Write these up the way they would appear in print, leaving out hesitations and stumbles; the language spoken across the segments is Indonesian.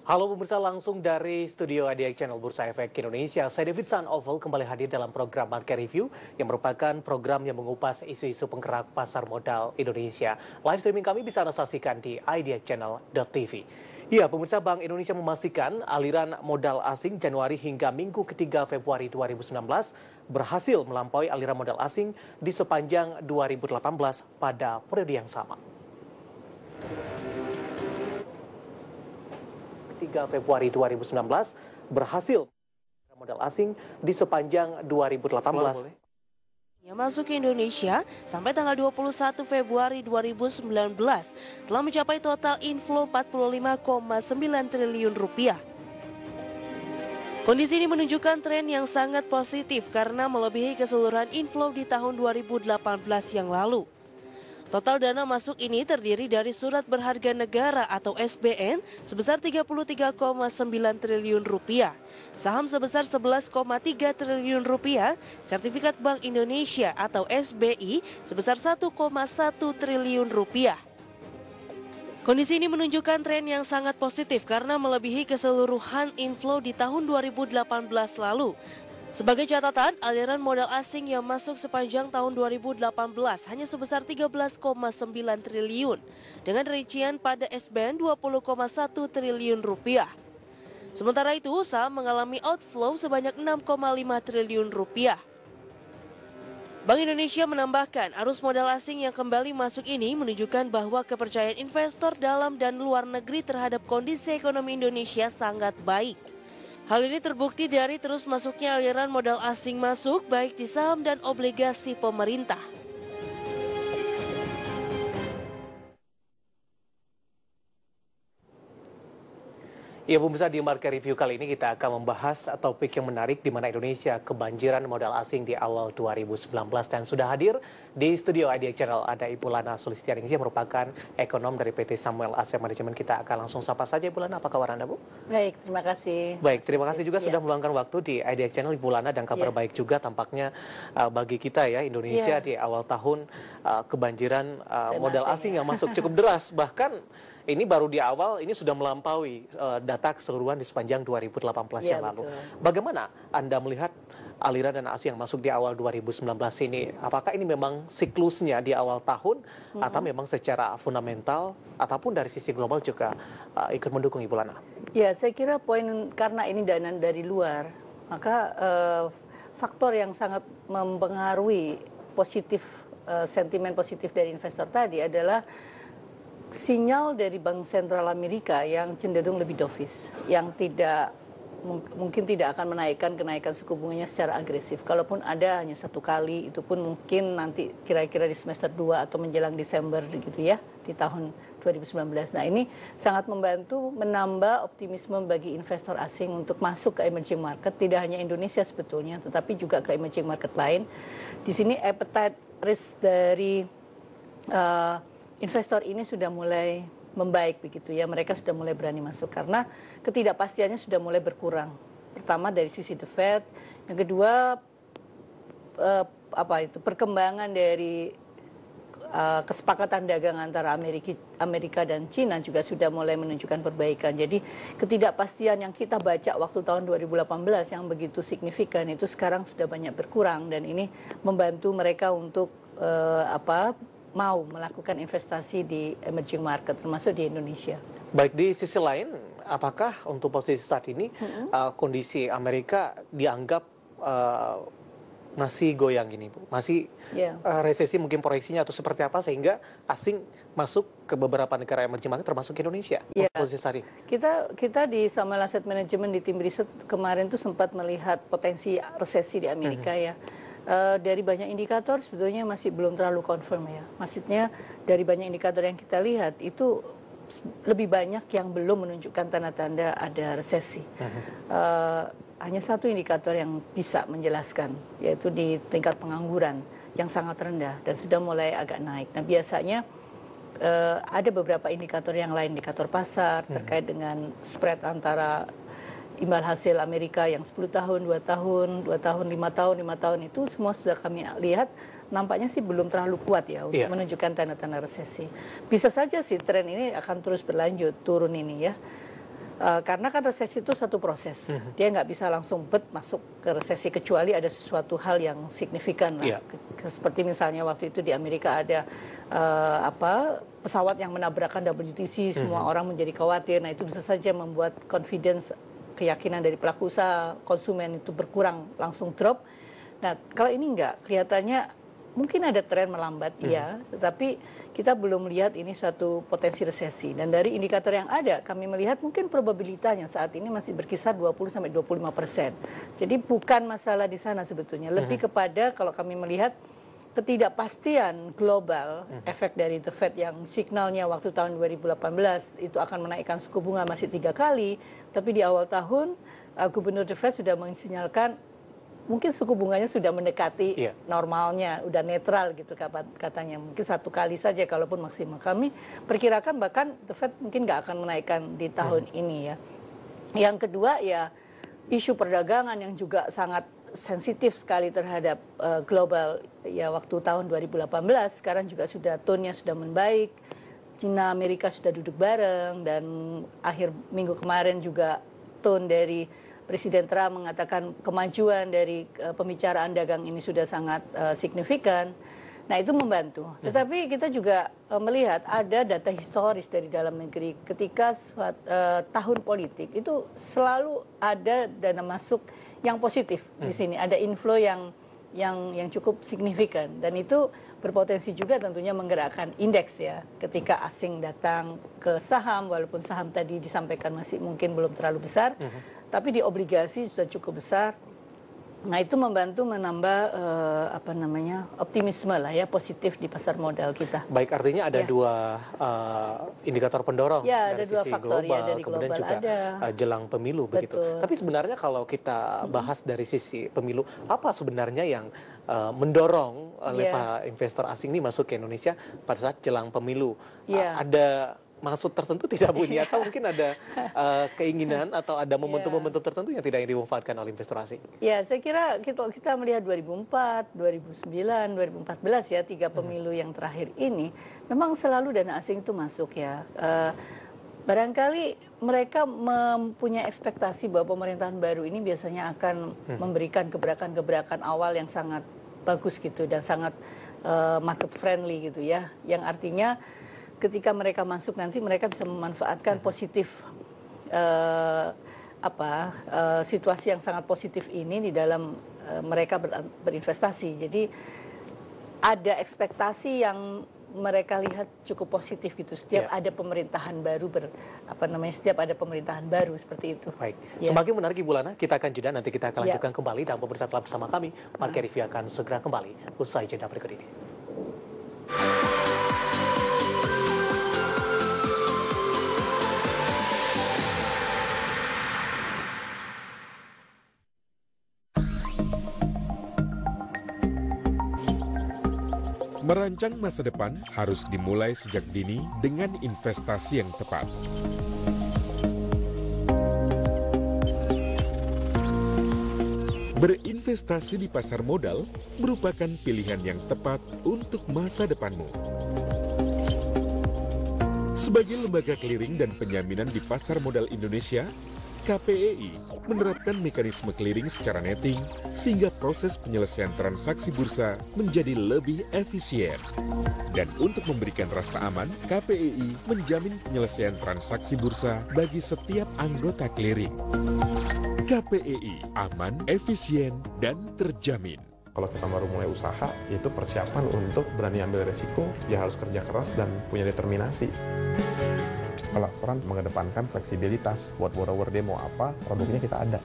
Halo pemirsa, langsung dari studio ADX Channel Bursa Efek Indonesia. Saya David Sanoval kembali hadir dalam program Market Review yang merupakan program yang mengupas isu-isu penggerak pasar modal Indonesia. Live streaming kami bisa Anda saksikan di idxchannel.tv. Ya, pemirsa, Bank Indonesia memastikan aliran modal asing Januari hingga Minggu ketiga Februari 2019 berhasil melampaui aliran modal asing di sepanjang 2018 pada periode yang sama. 3 Februari 2019 berhasil modal asing di sepanjang 2018. Yang masuk ke Indonesia sampai tanggal 21 Februari 2019 telah mencapai total inflow 45,9 triliun rupiah. Kondisi ini menunjukkan tren yang sangat positif karena melebihi keseluruhan inflow di tahun 2018 yang lalu. Total dana masuk ini terdiri dari surat berharga negara atau SBN sebesar 33,9 triliun rupiah, saham sebesar 11,3 triliun rupiah, sertifikat Bank Indonesia atau SBI sebesar 1,1 triliun rupiah. Kondisi ini menunjukkan tren yang sangat positif karena melebihi keseluruhan inflow di tahun 2018 lalu. Sebagai catatan, aliran modal asing yang masuk sepanjang tahun 2018 hanya sebesar 13,9 triliun dengan rincian pada SBN 20,1 triliun rupiah. Sementara itu, saham mengalami outflow sebanyak 6,5 triliun rupiah. Bank Indonesia menambahkan, arus modal asing yang kembali masuk ini menunjukkan bahwa kepercayaan investor dalam dan luar negeri terhadap kondisi ekonomi Indonesia sangat baik. Hal ini terbukti dari terus masuknya aliran modal asing masuk baik di saham dan obligasi pemerintah. Ya pemirsa, di Market Review kali ini kita akan membahas topik yang menarik di mana Indonesia kebanjiran modal asing di awal 2019. Dan sudah hadir di studio IDX Channel ada Ibu Lana Sulistianingsih yang merupakan ekonom dari PT Samuel Asset Management. Kita akan langsung sapa saja Ibu Lana, apa kabar Anda Bu? Baik, terima kasih. Baik, terima kasih juga sudah meluangkan waktu di IDX Channel Ibu Lana, dan kabar baik juga tampaknya bagi kita ya Indonesia di awal tahun kebanjiran modal asing yang masuk cukup deras. Bahkan ini baru di awal, ini sudah melampaui data keseluruhan di sepanjang 2018 yang lalu. Betul. Bagaimana Anda melihat aliran dana asing yang masuk di awal 2019 ini? Apakah ini memang siklusnya di awal tahun atau memang secara fundamental ataupun dari sisi global juga ikut mendukung Ibu Lana? Ya, saya kira poin karena ini dana dari luar, maka faktor yang sangat mempengaruhi positif sentimen positif dari investor tadi adalah sinyal dari Bank Sentral Amerika yang cenderung lebih dovish, yang mungkin tidak akan menaikkan kenaikan suku bunganya secara agresif. Kalaupun ada hanya satu kali, itu pun mungkin nanti kira-kira di semester 2 atau menjelang Desember gitu ya, di tahun 2019. Nah, ini sangat membantu menambah optimisme bagi investor asing untuk masuk ke emerging market, tidak hanya Indonesia sebetulnya, tetapi juga ke emerging market lain. Di sini appetite risk dari investor ini sudah mulai membaik begitu ya, mereka sudah mulai berani masuk karena ketidakpastiannya sudah mulai berkurang. Pertama dari sisi The Fed, yang kedua perkembangan dari kesepakatan dagang antara Amerika dan Cina juga sudah mulai menunjukkan perbaikan. Jadi ketidakpastian yang kita baca waktu tahun 2018 yang begitu signifikan itu sekarang sudah banyak berkurang, dan ini membantu mereka untuk mau melakukan investasi di emerging market, termasuk di Indonesia. Baik, di sisi lain, apakah untuk posisi saat ini kondisi Amerika dianggap masih goyang ini, Bu? Masih resesi mungkin proyeksinya atau seperti apa sehingga asing masuk ke beberapa negara emerging market termasuk Indonesia? Posisi saat ini. Kita di Samuel Asset Management di tim riset kemarin tuh sempat melihat potensi resesi di Amerika ya. Dari banyak indikator sebetulnya masih belum terlalu confirm ya. Maksudnya dari banyak indikator yang kita lihat itu lebih banyak yang belum menunjukkan tanda-tanda ada resesi. Hanya satu indikator yang bisa menjelaskan, yaitu di tingkat pengangguran yang sangat rendah dan sudah mulai agak naik. Nah, biasanya ada beberapa indikator yang lain, indikator pasar terkait dengan spread antara imbal hasil Amerika yang 10 tahun, 2 tahun, 2 tahun, 5 tahun, 5 tahun itu semua sudah kami lihat nampaknya sih belum terlalu kuat ya untuk menunjukkan tanda-tanda resesi. Bisa saja sih tren ini akan terus berlanjut turun ini ya. Karena kan resesi itu satu proses, dia nggak bisa langsung masuk ke resesi kecuali ada sesuatu hal yang signifikan lah. Seperti misalnya waktu itu di Amerika ada pesawat yang menabrakkan WTC, semua orang menjadi khawatir. Nah itu bisa saja membuat confidence, keyakinan dari pelaku usaha, konsumen itu berkurang, langsung drop. Nah kalau ini nggak, kelihatannya mungkin ada tren melambat, iya, tetapi kita belum melihat ini suatu potensi resesi. Dan dari indikator yang ada, kami melihat mungkin probabilitasnya saat ini masih berkisar 20-25%. Jadi bukan masalah di sana sebetulnya, lebih kepada kalau kami melihat ketidakpastian global, efek dari The Fed yang signalnya waktu tahun 2018 itu akan menaikkan suku bunga masih 3 kali, tapi di awal tahun Gubernur The Fed sudah mensinyalkan mungkin suku bunganya sudah mendekati normalnya, udah netral gitu katanya. Mungkin 1 kali saja kalaupun maksimal. Kami perkirakan bahkan The Fed mungkin nggak akan menaikkan di tahun ini ya. Yang kedua ya isu perdagangan yang juga sangat sensitif sekali terhadap global ya waktu tahun 2018, sekarang juga sudah tone-nya sudah membaik. Cina Amerika sudah duduk bareng dan akhir minggu kemarin juga tone dari Presiden Trump mengatakan kemajuan dari pembicaraan dagang ini sudah sangat signifikan. Nah itu membantu. Tetapi kita juga melihat ada data historis dari dalam negeri ketika tahun politik itu selalu ada dana masuk yang positif di sini. Ada inflow yang cukup signifikan dan itu berpotensi juga tentunya menggerakkan indeks ya. Ketika asing datang ke saham, walaupun saham tadi disampaikan masih mungkin belum terlalu besar, tapi di obligasi sudah cukup besar. Nah itu membantu menambah optimisme lah ya, positif di pasar modal kita. Baik, artinya ada dua indikator pendorong dari ada dua sisi faktor, global, dari kemudian global juga jelang pemilu begitu. Betul. Tapi sebenarnya kalau kita bahas dari sisi pemilu, apa sebenarnya yang mendorong oleh para investor asing ini masuk ke Indonesia pada saat jelang pemilu? Ada maksud tertentu tidak Bu ini, atau mungkin ada keinginan atau ada momentum-momentum tertentu yang tidak dimanfaatkan oleh investor asing? Ya, saya kira kita melihat 2004, 2009, 2014 ya, 3 pemilu yang terakhir ini, memang selalu dana asing itu masuk ya. Barangkali mereka mempunyai ekspektasi bahwa pemerintahan baru ini biasanya akan memberikan gebrakan-gebrakan awal yang sangat bagus gitu dan sangat market friendly gitu ya, yang artinya ketika mereka masuk nanti mereka bisa memanfaatkan positif situasi yang sangat positif ini di dalam mereka berinvestasi. Jadi ada ekspektasi yang mereka lihat cukup positif gitu. Setiap ada pemerintahan baru setiap ada pemerintahan baru seperti itu. Baik. Semakin menarik Ibu Lana, kita akan jeda, nanti kita akan lanjutkan kembali dan pemirsa telah bersama kami. Market Review akan segera kembali usai jeda berikut ini. Merancang masa depan harus dimulai sejak dini dengan investasi yang tepat. Berinvestasi di pasar modal merupakan pilihan yang tepat untuk masa depanmu. Sebagai lembaga clearing dan penyaminan di pasar modal Indonesia, KPEI menerapkan mekanisme clearing secara netting sehingga proses penyelesaian transaksi bursa menjadi lebih efisien. Dan untuk memberikan rasa aman, KPEI menjamin penyelesaian transaksi bursa bagi setiap anggota clearing. KPEI aman, efisien, dan terjamin. Kalau kita baru mulai usaha, itu persiapan untuk berani ambil resiko, ya harus kerja keras dan punya determinasi. Kalau front mengedepankan fleksibilitas, buat borrower dia mau apa, produknya kita ada.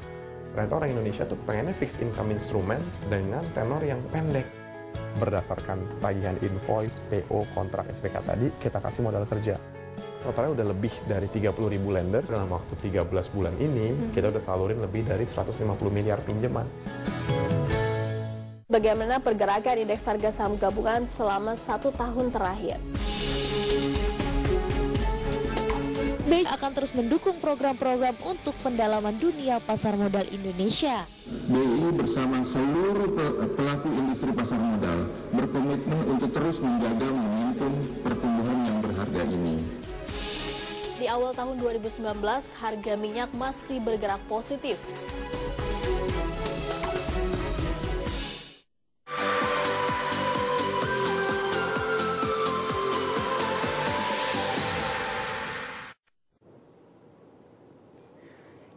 Ternyata orang Indonesia tuh pengennya fixed income instrument dengan tenor yang pendek. Berdasarkan tagihan invoice, PO, kontrak, SPK tadi, kita kasih modal kerja. Totalnya udah lebih dari 30.000 lender. Dalam waktu 13 bulan ini, kita udah salurin lebih dari 150 miliar pinjaman. Bagaimana pergerakan indeks harga saham gabungan selama 1 tahun terakhir? BI akan terus mendukung program-program untuk pendalaman dunia pasar modal Indonesia. BI bersama seluruh pelaku industri pasar modal berkomitmen untuk terus menjaga momentum pertumbuhan yang berharga ini. Di awal tahun 2019, harga minyak masih bergerak positif.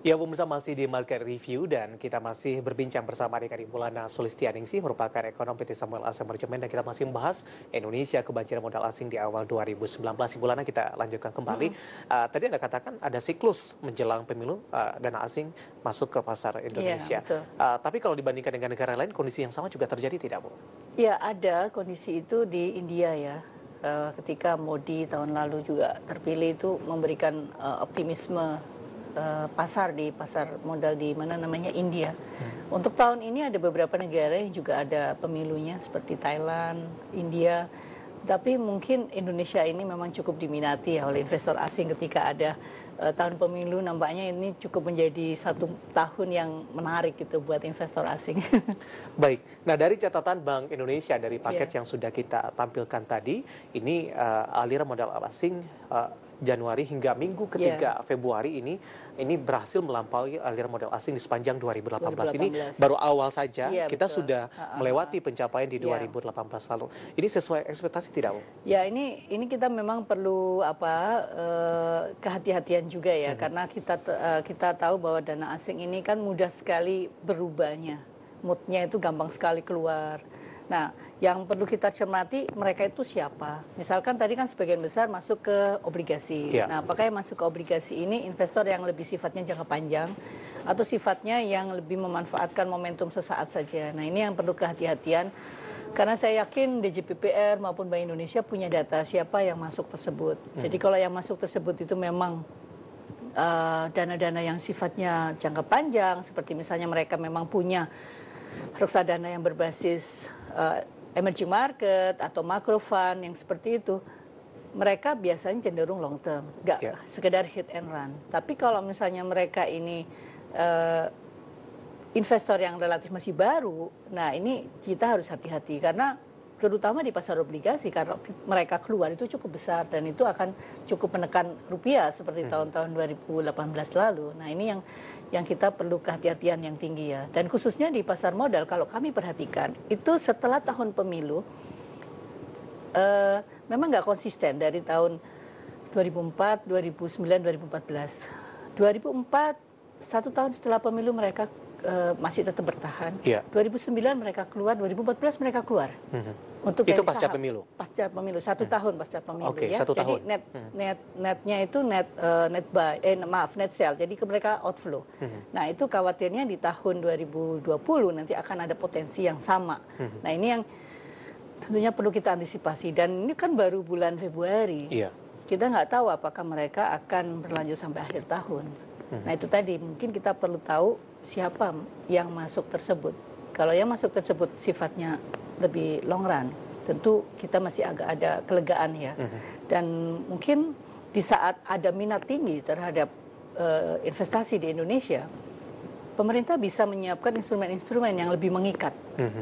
Ya, pemirsa, masih di Market Review dan kita masih berbincang bersama dengan Ibu Lana Sulistianingsih, merupakan ekonom PT Samuel Asset Management, dan kita masih membahas Indonesia kebanjiran modal asing di awal 2019. Ibu Lana, kita lanjutkan kembali. Tadi Anda katakan ada siklus menjelang pemilu dana asing masuk ke pasar Indonesia. Tapi kalau dibandingkan dengan negara lain, kondisi yang sama juga terjadi tidak, Bu? Ya, ada kondisi itu di India ya. Ketika Modi tahun lalu juga terpilih itu memberikan optimisme pasar di pasar modal di mana namanya India. Untuk tahun ini ada beberapa negara yang juga ada pemilunya seperti Thailand, India. Tapi mungkin Indonesia ini memang cukup diminati ya oleh investor asing ketika ada tahun pemilu. Nampaknya ini cukup menjadi satu tahun yang menarik gitu buat investor asing. Baik, nah dari catatan Bank Indonesia dari paket yang sudah kita tampilkan tadi, ini aliran modal asing Januari hingga minggu ketiga Februari ini berhasil melampaui aliran modal asing di sepanjang 2018. Ini baru awal saja, kita sudah melewati pencapaian di 2018 lalu. Ini sesuai ekspektasi tidak, Bu? Ya, ini kita memang perlu kehati-hatian juga ya, karena kita tahu bahwa dana asing ini kan mudah sekali berubahnya, moodnya itu gampang sekali keluar. Nah, yang perlu kita cermati mereka itu siapa. Misalkan tadi kan sebagian besar masuk ke obligasi. Nah, apakah yang masuk ke obligasi ini investor yang lebih sifatnya jangka panjang atau sifatnya yang lebih memanfaatkan momentum sesaat saja. Nah, ini yang perlu kehati-hatian. Karena saya yakin DJPPR maupun Bank Indonesia punya data siapa yang masuk tersebut. Jadi kalau yang masuk tersebut itu memang dana-dana yang sifatnya jangka panjang, seperti misalnya mereka memang punya reksadana yang berbasis emerging market atau macro fund yang seperti itu, mereka biasanya cenderung long term, nggak sekedar hit and run. Tapi kalau misalnya mereka ini investor yang relatif masih baru, nah ini kita harus hati-hati karena terutama di pasar obligasi, karena mereka keluar itu cukup besar dan itu akan cukup menekan rupiah seperti tahun-tahun 2018 lalu. Nah, ini yang kita perlu kehati-hatian yang tinggi ya. Dan khususnya di pasar modal, kalau kami perhatikan, itu setelah tahun pemilu, memang nggak konsisten dari tahun 2004, 2009, 2014. 2004, satu tahun setelah pemilu mereka masih tetap bertahan. 2009 mereka keluar, 2014 mereka keluar. Untuk itu pasca pemilu? Pasca pemilu, satu tahun pasca pemilu ya. Satu tahun. Jadi netnya itu net sell, jadi mereka outflow. Nah, itu khawatirnya di tahun 2020 nanti akan ada potensi yang sama. Nah, ini yang tentunya perlu kita antisipasi. Dan ini kan baru bulan Februari. Kita nggak tahu apakah mereka akan berlanjut sampai akhir tahun. Nah, itu tadi mungkin kita perlu tahu siapa yang masuk tersebut. Kalau yang masuk tersebut sifatnya lebih long run, tentu kita masih agak ada kelegaan ya. Dan mungkin di saat ada minat tinggi terhadap investasi di Indonesia, pemerintah bisa menyiapkan instrumen-instrumen yang lebih mengikat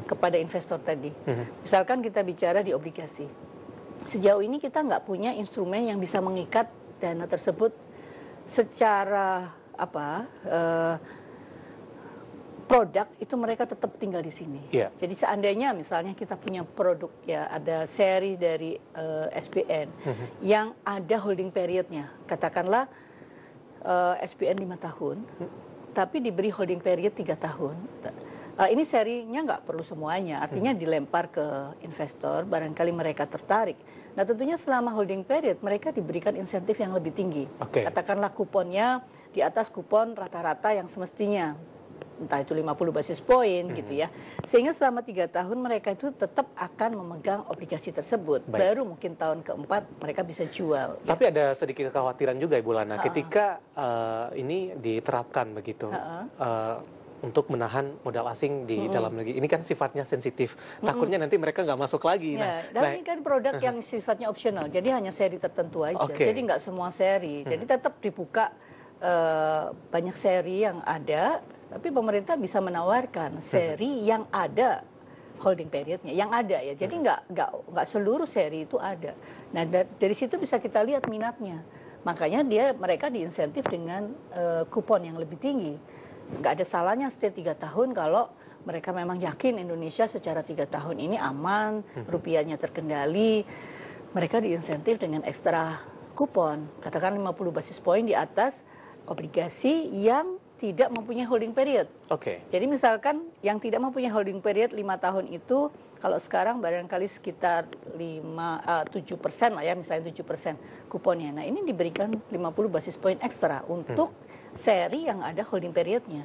kepada investor tadi. Misalkan kita bicara di obligasi. Sejauh ini kita nggak punya instrumen yang bisa mengikat dana tersebut secara produk itu mereka tetap tinggal di sini. Jadi seandainya misalnya kita punya produk ya ada seri dari SBN yang ada holding periodnya, katakanlah SBN 5 tahun, tapi diberi holding period 3 tahun. Ini serinya nggak perlu semuanya, artinya dilempar ke investor, barangkali mereka tertarik. Nah, tentunya selama holding period mereka diberikan insentif yang lebih tinggi. Katakanlah kuponnya di atas kupon rata-rata yang semestinya, entah itu 50 basis point gitu ya. Sehingga selama 3 tahun mereka itu tetap akan memegang obligasi tersebut. Baru mungkin tahun keempat mereka bisa jual. Tapi ada sedikit kekhawatiran juga, Ibu Lana, ketika ini diterapkan begitu. Untuk menahan modal asing di dalam negeri. Ini kan sifatnya sensitif. Takutnya nanti mereka nggak masuk lagi. Dan ini kan produk yang sifatnya opsional. Jadi hanya seri tertentu aja. Jadi nggak semua seri. Jadi tetap dibuka banyak seri yang ada. Tapi pemerintah bisa menawarkan seri yang ada holding periodnya. Yang ada ya. Jadi nggak seluruh seri itu ada. Nah, dari situ bisa kita lihat minatnya. Makanya mereka diinsentif dengan kupon yang lebih tinggi. Nggak ada salahnya stay 3 tahun kalau mereka memang yakin Indonesia secara 3 tahun ini aman, rupiahnya terkendali. Mereka diinsentif dengan ekstra kupon, katakan 50 basis point di atas obligasi yang tidak mempunyai holding period. Oke. Jadi misalkan yang tidak mempunyai holding period 5 tahun itu, kalau sekarang barangkali sekitar 7% lah ya, misalnya 7% kuponnya. Nah ini diberikan 50 basis point ekstra untuk seri yang ada holding periodnya.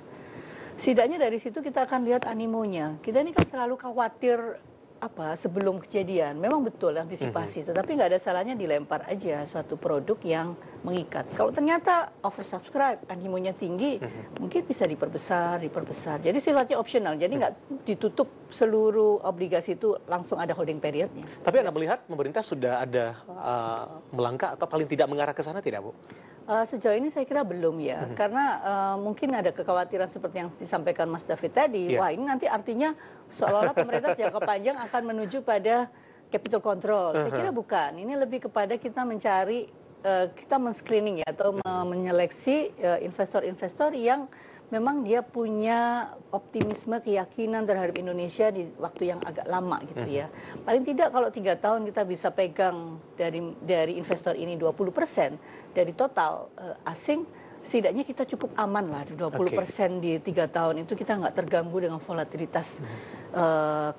Setidaknya dari situ kita akan lihat animonya. Kita ini kan selalu khawatir sebelum kejadian. Memang betul antisipasi, tetapi nggak ada salahnya dilempar aja suatu produk yang mengikat. Kalau ternyata oversubscribe, animonya tinggi, mungkin bisa diperbesar. Jadi sifatnya opsional. Jadi nggak ditutup seluruh obligasi itu langsung ada holding periodnya. Tapi Anda melihat pemerintah sudah ada melangkah atau paling tidak mengarah ke sana tidak, Bu? Sejauh ini saya kira belum ya, karena mungkin ada kekhawatiran seperti yang disampaikan Mas David tadi. Wah ini nanti artinya seolah-olah pemerintah jangka panjang akan menuju pada capital control. Saya kira bukan. Ini lebih kepada kita mencari, kita men-screening ya, atau menyeleksi investor-investor yang memang dia punya optimisme, keyakinan terhadap Indonesia di waktu yang agak lama gitu ya. Paling tidak kalau 3 tahun kita bisa pegang dari investor ini 20% dari total asing, setidaknya kita cukup aman lah. 20% di 3 tahun itu kita nggak terganggu dengan volatilitas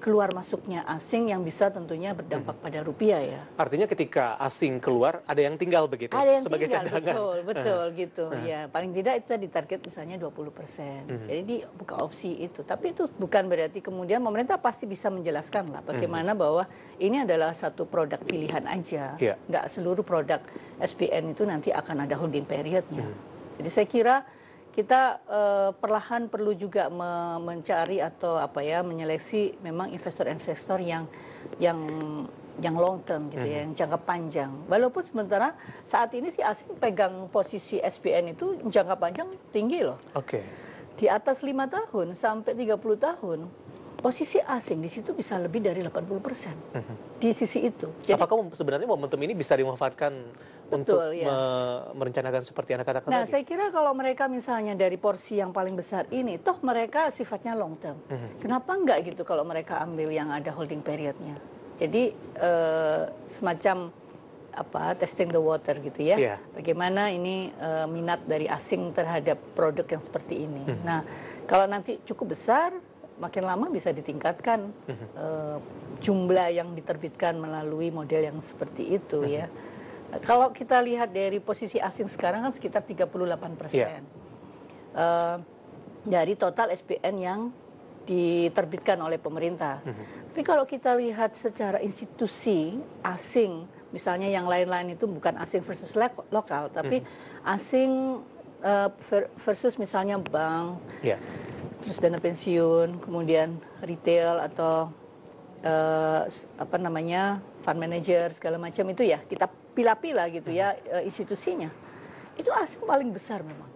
keluar masuknya asing yang bisa tentunya berdampak pada rupiah ya. Artinya ketika asing keluar ada yang tinggal begitu ada yang sebagai tinggal, cadangan. betul gitu ya. Paling tidak itu ditarget misalnya 20%. Jadi dibuka opsi itu. Tapi itu bukan berarti kemudian pemerintah pasti bisa menjelaskan lah bagaimana bahwa ini adalah satu produk pilihan aja. Nggak seluruh produk SPN itu nanti akan ada holding periodnya. Jadi saya kira kita perlahan perlu juga mencari atau menyeleksi memang investor-investor yang long term gitu ya, yang jangka panjang. Walaupun sementara saat ini si asing pegang posisi SPN itu jangka panjang tinggi loh. Di atas 5 tahun sampai 30 tahun. Posisi asing di situ bisa lebih dari 80% di sisi itu. Jadi, apakah sebenarnya momentum ini bisa dimanfaatkan untuk merencanakan seperti yang Anda katakan tadi? Saya kira kalau mereka misalnya dari porsi yang paling besar ini, toh mereka sifatnya long term. Kenapa enggak gitu kalau mereka ambil yang ada holding periodnya? Jadi semacam testing the water gitu ya. Bagaimana ini minat dari asing terhadap produk yang seperti ini. Nah, kalau nanti cukup besar, makin lama bisa ditingkatkan jumlah yang diterbitkan melalui model yang seperti itu ya. Kalau kita lihat dari posisi asing sekarang kan sekitar 38% dari total SPN yang diterbitkan oleh pemerintah. Tapi kalau kita lihat secara institusi asing, misalnya yang lain-lain itu bukan asing versus lokal, tapi asing versus misalnya bank, terus dana pensiun, kemudian retail atau fund manager segala macam itu ya kita pilah-pilah gitu ya institusinya. Itu asing paling besar memang.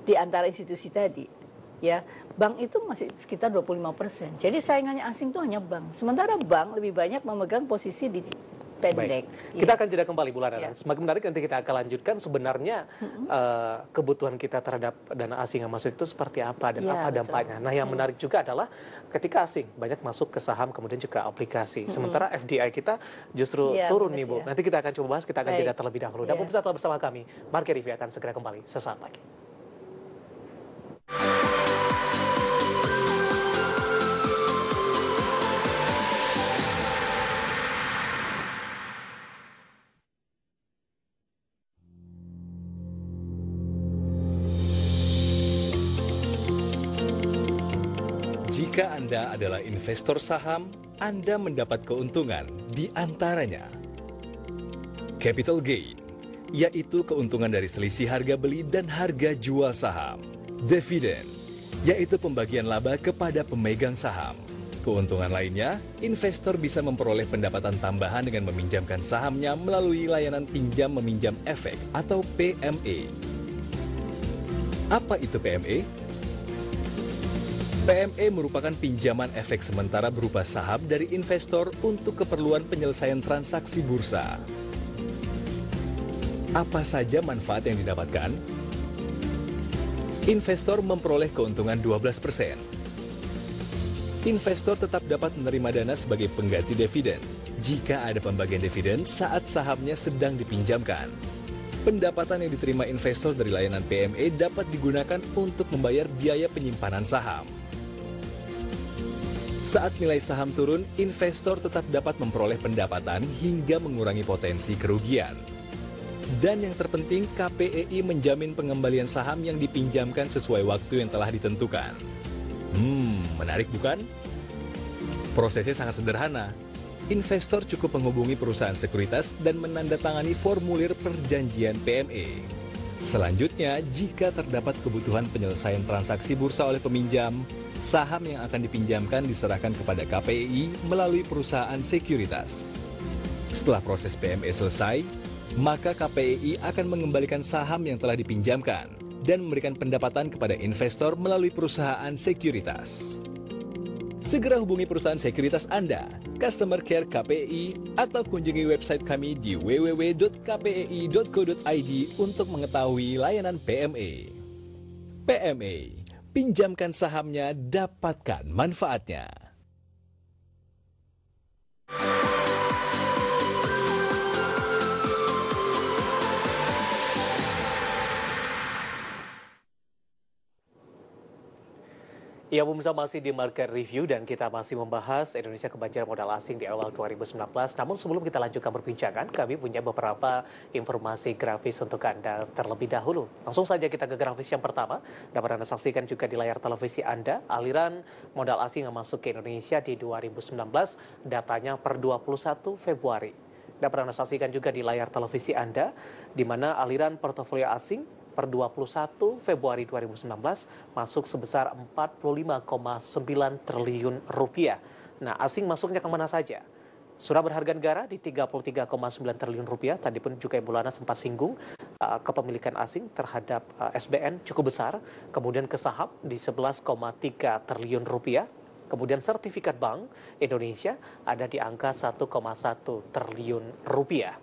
Di antara institusi tadi. Ya, bank itu masih sekitar 25%. Jadi saingannya asing itu hanya bank. Sementara bank lebih banyak memegang posisi di pendek. Kita akan jeda kembali Bu Lana. Semakin menarik nanti kita akan lanjutkan sebenarnya kebutuhan kita terhadap dana asing yang masuk itu seperti apa dan apa dampaknya. Nah yang menarik juga adalah ketika asing banyak masuk ke saham kemudian juga aplikasi. Sementara FDI kita justru turun nih Bu. Nanti kita akan coba bahas, kita akan jeda terlebih dahulu. Dan pemirsa telah bersama kami, Market Review akan segera kembali sesaat lagi. Jika Anda adalah investor saham, Anda mendapat keuntungan di antaranya capital gain, yaitu keuntungan dari selisih harga beli dan harga jual saham. Dividen, yaitu pembagian laba kepada pemegang saham. Keuntungan lainnya, investor bisa memperoleh pendapatan tambahan dengan meminjamkan sahamnya melalui layanan pinjam meminjam efek atau PME. Apa itu PME? PME merupakan pinjaman efek sementara berupa saham dari investor untuk keperluan penyelesaian transaksi bursa. Apa saja manfaat yang didapatkan? Investor memperoleh keuntungan 12%. Investor tetap dapat menerima dana sebagai pengganti dividen jika ada pembagian dividen saat sahamnya sedang dipinjamkan. Pendapatan yang diterima investor dari layanan PME dapat digunakan untuk membayar biaya penyimpanan saham. Saat nilai saham turun, investor tetap dapat memperoleh pendapatan hingga mengurangi potensi kerugian. Dan yang terpenting, KPEI menjamin pengembalian saham yang dipinjamkan sesuai waktu yang telah ditentukan. Menarik bukan? Prosesnya sangat sederhana. Investor cukup menghubungi perusahaan sekuritas dan menandatangani formulir perjanjian PME. Selanjutnya, jika terdapat kebutuhan penyelesaian transaksi bursa oleh peminjam, saham yang akan dipinjamkan diserahkan kepada KPEI melalui perusahaan sekuritas. Setelah proses PME selesai, maka KPEI akan mengembalikan saham yang telah dipinjamkan dan memberikan pendapatan kepada investor melalui perusahaan sekuritas. Segera hubungi perusahaan sekuritas Anda, customer care KPEI, atau kunjungi website kami di www.kpei.co.id untuk mengetahui layanan PME. PME, pinjamkan sahamnya, dapatkan manfaatnya. Ya, pemirsa, masih di Market Review dan kita masih membahas Indonesia kebanjiran modal asing di awal 2019. Namun sebelum kita lanjutkan perbincangan, kami punya beberapa informasi grafis untuk Anda terlebih dahulu. Langsung saja kita ke grafis yang pertama. Dapat Anda saksikan juga di layar televisi Anda, aliran modal asing yang masuk ke Indonesia di 2019, datanya per 21 Februari. Dapat Anda saksikan juga di layar televisi Anda, di mana aliran portofolio asing per 21 Februari 2019 masuk sebesar 45,9 triliun rupiah. Nah, asing masuknya kemana saja? Surat berharga negara di 33,9 triliun rupiah. Tadi pun juga Ibu Lana sempat singgung kepemilikan asing terhadap SBN cukup besar. Kemudian ke saham di 11,3 triliun rupiah. Kemudian sertifikat bank Indonesia ada di angka 1,1 triliun rupiah.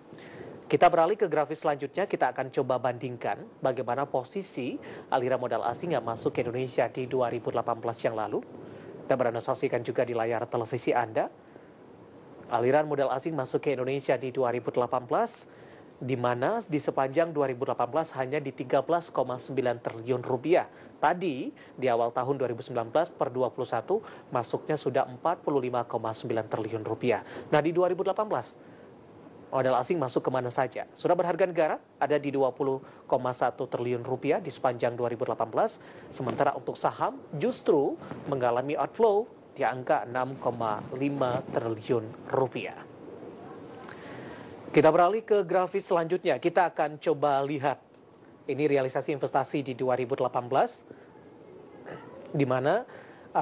Kita beralih ke grafis selanjutnya, kita akan coba bandingkan bagaimana posisi aliran modal asing yang masuk ke Indonesia di 2018 yang lalu. Dan Anda saksikan juga di layar televisi Anda, aliran modal asing masuk ke Indonesia di 2018, di mana di sepanjang 2018 hanya di 13,9 triliun rupiah. Tadi di awal tahun 2019 per 21 masuknya sudah 45,9 triliun rupiah. Nah, di 2018 modal asing masuk kemana saja? Surat berharga negara ada di 20,1 triliun rupiah di sepanjang 2018. Sementara untuk saham justru mengalami outflow di angka 6,5 triliun rupiah. Kita beralih ke grafis selanjutnya. Kita akan coba lihat ini realisasi investasi di 2018. Di mana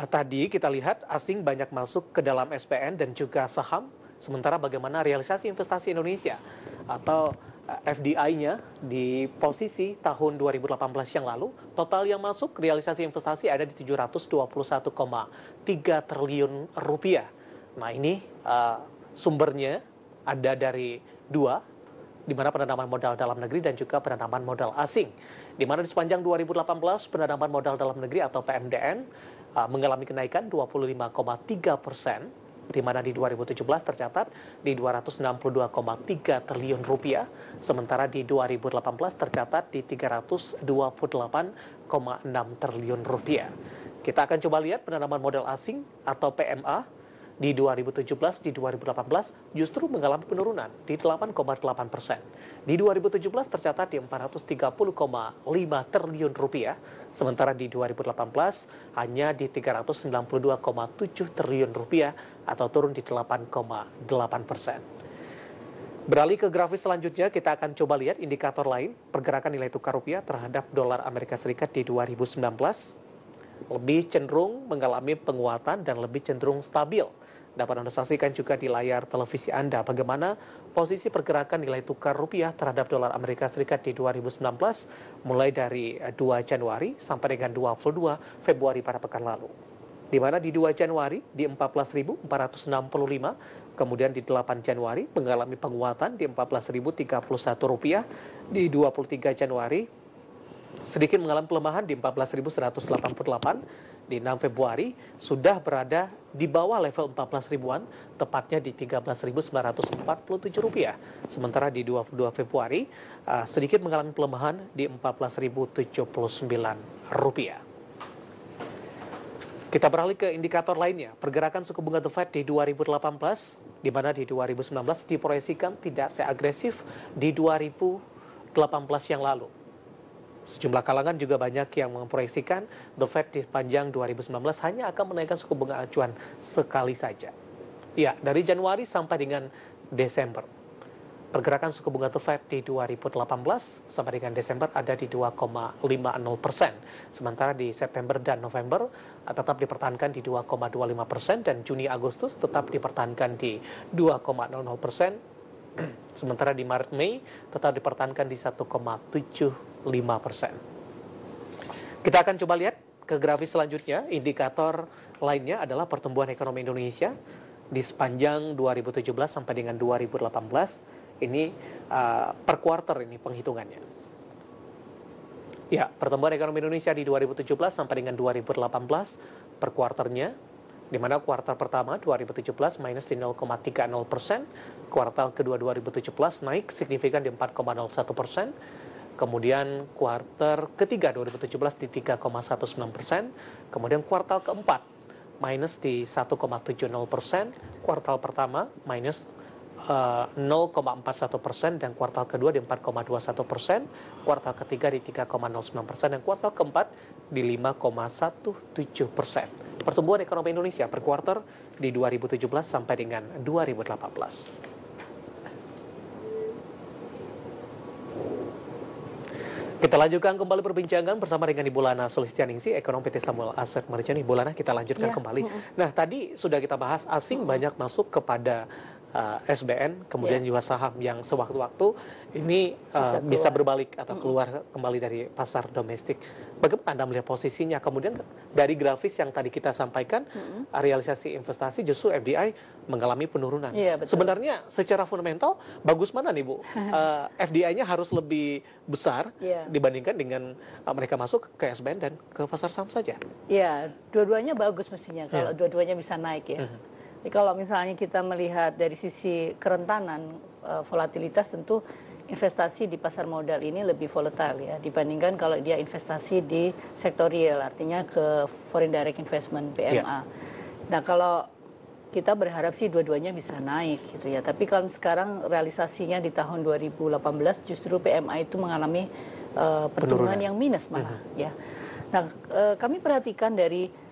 tadi kita lihat asing banyak masuk ke dalam SPN dan juga saham. Sementara bagaimana realisasi investasi Indonesia atau FDI-nya di posisi tahun 2018 yang lalu, total yang masuk realisasi investasi ada di 721,3 triliun rupiah. Nah, ini sumbernya ada dari dua, di mana penanaman modal dalam negeri dan juga penanaman modal asing. Di mana di sepanjang 2018 penanaman modal dalam negeri atau PMDN mengalami kenaikan 25,3%. Di mana di 2017 tercatat di 262,3 triliun rupiah, sementara di 2018 tercatat di 328,6 triliun rupiah. Kita akan coba lihat penanaman modal asing atau PMA di 2017, di 2018 justru mengalami penurunan di 8,8%. Di 2017 tercatat di 430,5 triliun rupiah, sementara di 2018 hanya di 392,7 triliun rupiah atau turun di 8,8%. Beralih ke grafis selanjutnya, kita akan coba lihat indikator lain pergerakan nilai tukar rupiah terhadap dolar Amerika Serikat di 2019. Lebih cenderung mengalami penguatan dan lebih cenderung stabil. Dapat Anda saksikan juga di layar televisi Anda bagaimana posisi pergerakan nilai tukar rupiah terhadap dolar Amerika Serikat di 2019 mulai dari 2 Januari sampai dengan 22 Februari pada pekan lalu. Di mana di 2 Januari di 14.465, Kemudian di 8 Januari mengalami penguatan di Rp14.031. Di 23 Januari sedikit mengalami pelemahan di 14.188. Di 6 Februari sudah berada di bawah level 14 ribuan, tepatnya di Rp13.947. Sementara di 22 Februari sedikit mengalami pelemahan di Rp14.079. Kita beralih ke indikator lainnya, pergerakan suku bunga The Fed di 2018, di mana di 2019 diproyeksikan tidak seagresif di 2018 yang lalu. Sejumlah kalangan juga banyak yang memproyeksikan The Fed di sepanjang 2019 hanya akan menaikkan suku bunga acuan sekali saja. Ya, dari Januari sampai dengan Desember. Pergerakan suku bunga The Fed di 2018 sampai dengan Desember ada di 2,50%. Sementara di September dan November tetap dipertahankan di 2,25% dan Juni-Agustus tetap dipertahankan di 2,00%. Sementara di Maret-Mei tetap dipertahankan di 1,75%. Kita akan coba lihat ke grafis selanjutnya. Indikator lainnya adalah pertumbuhan ekonomi Indonesia di sepanjang 2017 sampai dengan 2018. Ini per kuarter ini penghitungannya. Ya, pertumbuhan ekonomi Indonesia di 2017 sampai dengan 2018 per kuarternya, di mana kuartal pertama 2017 minus di 0,30%, kuartal kedua 2017 naik signifikan di 4,01%, kemudian kuartal ketiga 2017 di 3,19%, kemudian kuartal keempat minus di 1,70%, kuartal pertama minus 0,41% dan kuartal kedua di 4,21%, kuartal ketiga di 3,09% dan kuartal keempat di 5,17%. Pertumbuhan ekonomi Indonesia per kuarter di 2017 sampai dengan 2018. Kita lanjutkan kembali perbincangan bersama dengan Ibu Lana Sulistianingsih, ekonom PT Samuel Asset Management. Ibu Lana, kita lanjutkan kembali. Nah, tadi sudah kita bahas asing banyak masuk kepada SBN, kemudian juga saham yang sewaktu-waktu ini bisa berbalik atau keluar kembali dari pasar domestik. Bagaimana Anda melihat posisinya? Kemudian dari grafis yang tadi kita sampaikan, realisasi investasi justru FDI mengalami penurunan. Sebenarnya secara fundamental bagus mana nih Bu? FDI-nya harus lebih besar dibandingkan dengan mereka masuk ke SBN dan ke pasar saham saja. Ya, dua-duanya bagus mestinya kalau dua-duanya bisa naik ya. Jadi kalau misalnya kita melihat dari sisi kerentanan volatilitas, tentu investasi di pasar modal ini lebih volatile ya dibandingkan kalau dia investasi di sektor real, artinya ke foreign direct investment PMA. Nah, kalau kita berharap sih dua-duanya bisa naik gitu ya. Tapi kalau sekarang realisasinya di tahun 2018 justru PMA itu mengalami pertumbuhan yang minus malah ya. Nah, kami perhatikan dari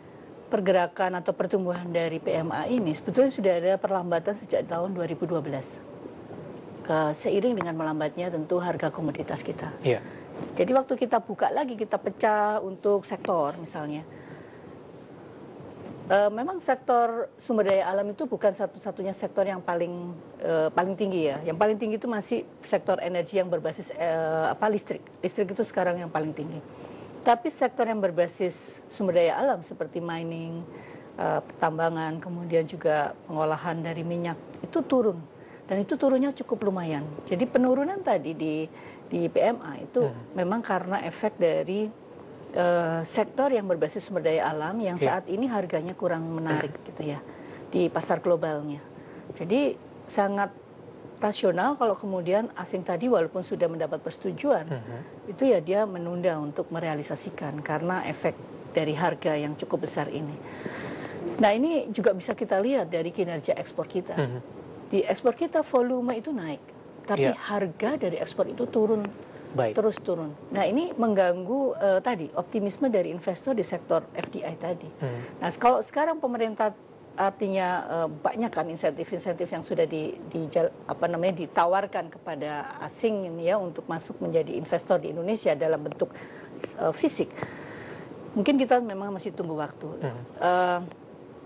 pergerakan atau pertumbuhan dari PMA ini sebetulnya sudah ada perlambatan sejak tahun 2012. Seiring dengan melambatnya tentu harga komoditas kita. Jadi waktu kita buka lagi, kita pecah untuk sektor misalnya. Memang sektor sumber daya alam itu bukan satu-satunya sektor yang paling tinggi ya. Yang paling tinggi itu masih sektor energi yang berbasis listrik. Listrik itu sekarang yang paling tinggi. Tapi sektor yang berbasis sumber daya alam seperti mining, pertambangan, kemudian juga pengolahan dari minyak itu turun. Dan itu turunnya cukup lumayan. Jadi penurunan tadi di PMA itu memang karena efek dari sektor yang berbasis sumber daya alam yang saat ini harganya kurang menarik gitu ya di pasar globalnya. Jadi sangat rasional kalau kemudian asing tadi walaupun sudah mendapat persetujuan itu ya dia menunda untuk merealisasikan karena efek dari harga yang cukup besar ini. Nah, ini juga bisa kita lihat dari kinerja ekspor kita. Di ekspor kita volume itu naik, tapi harga dari ekspor itu turun. Terus turun. Nah, ini mengganggu tadi optimisme dari investor di sektor FDI tadi. Nah, kalau sekarang pemerintah artinya banyak kan insentif-insentif yang sudah ditawarkan kepada asing ini ya untuk masuk menjadi investor di Indonesia dalam bentuk fisik. Mungkin kita memang masih tunggu waktu.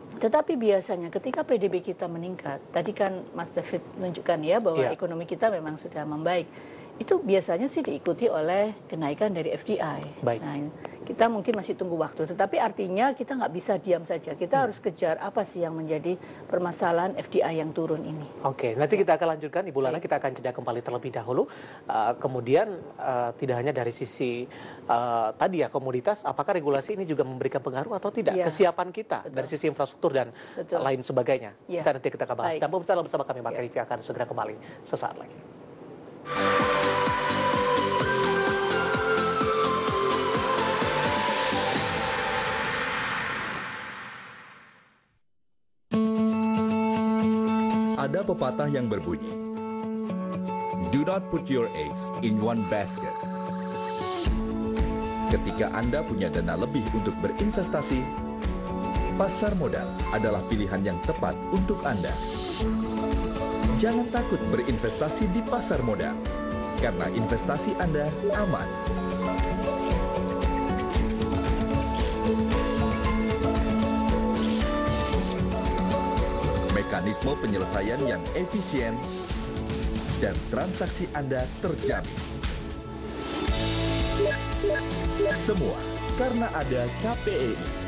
Tetapi biasanya ketika PDB kita meningkat, tadi kan Mas David menunjukkan ya bahwa ekonomi kita memang sudah membaik. itu biasanya sih diikuti oleh kenaikan dari FDI. Baik. Nah, kita mungkin masih tunggu waktu, tetapi artinya kita nggak bisa diam saja. Kita harus kejar apa sih yang menjadi permasalahan FDI yang turun ini. Oke, nanti kita akan lanjutkan, Ibu Lana. Kita akan jeda kembali terlebih dahulu. Kemudian tidak hanya dari sisi tadi ya komoditas, apakah regulasi ini juga memberikan pengaruh atau tidak? Ya. Kesiapan kita dari sisi infrastruktur dan lain sebagainya. Ya. Nanti kita akan bahas. Baik. Dan pemirsa bersama kami, Marker Review akan segera kembali sesaat lagi. Ada pepatah yang berbunyi, "Do not put your eggs in one basket." Ketika Anda punya dana lebih untuk berinvestasi, pasar modal adalah pilihan yang tepat untuk Anda. Jangan takut berinvestasi di pasar modal, karena investasi Anda aman. Mekanisme penyelesaian yang efisien dan transaksi Anda terjamin. Semua karena ada KPEI.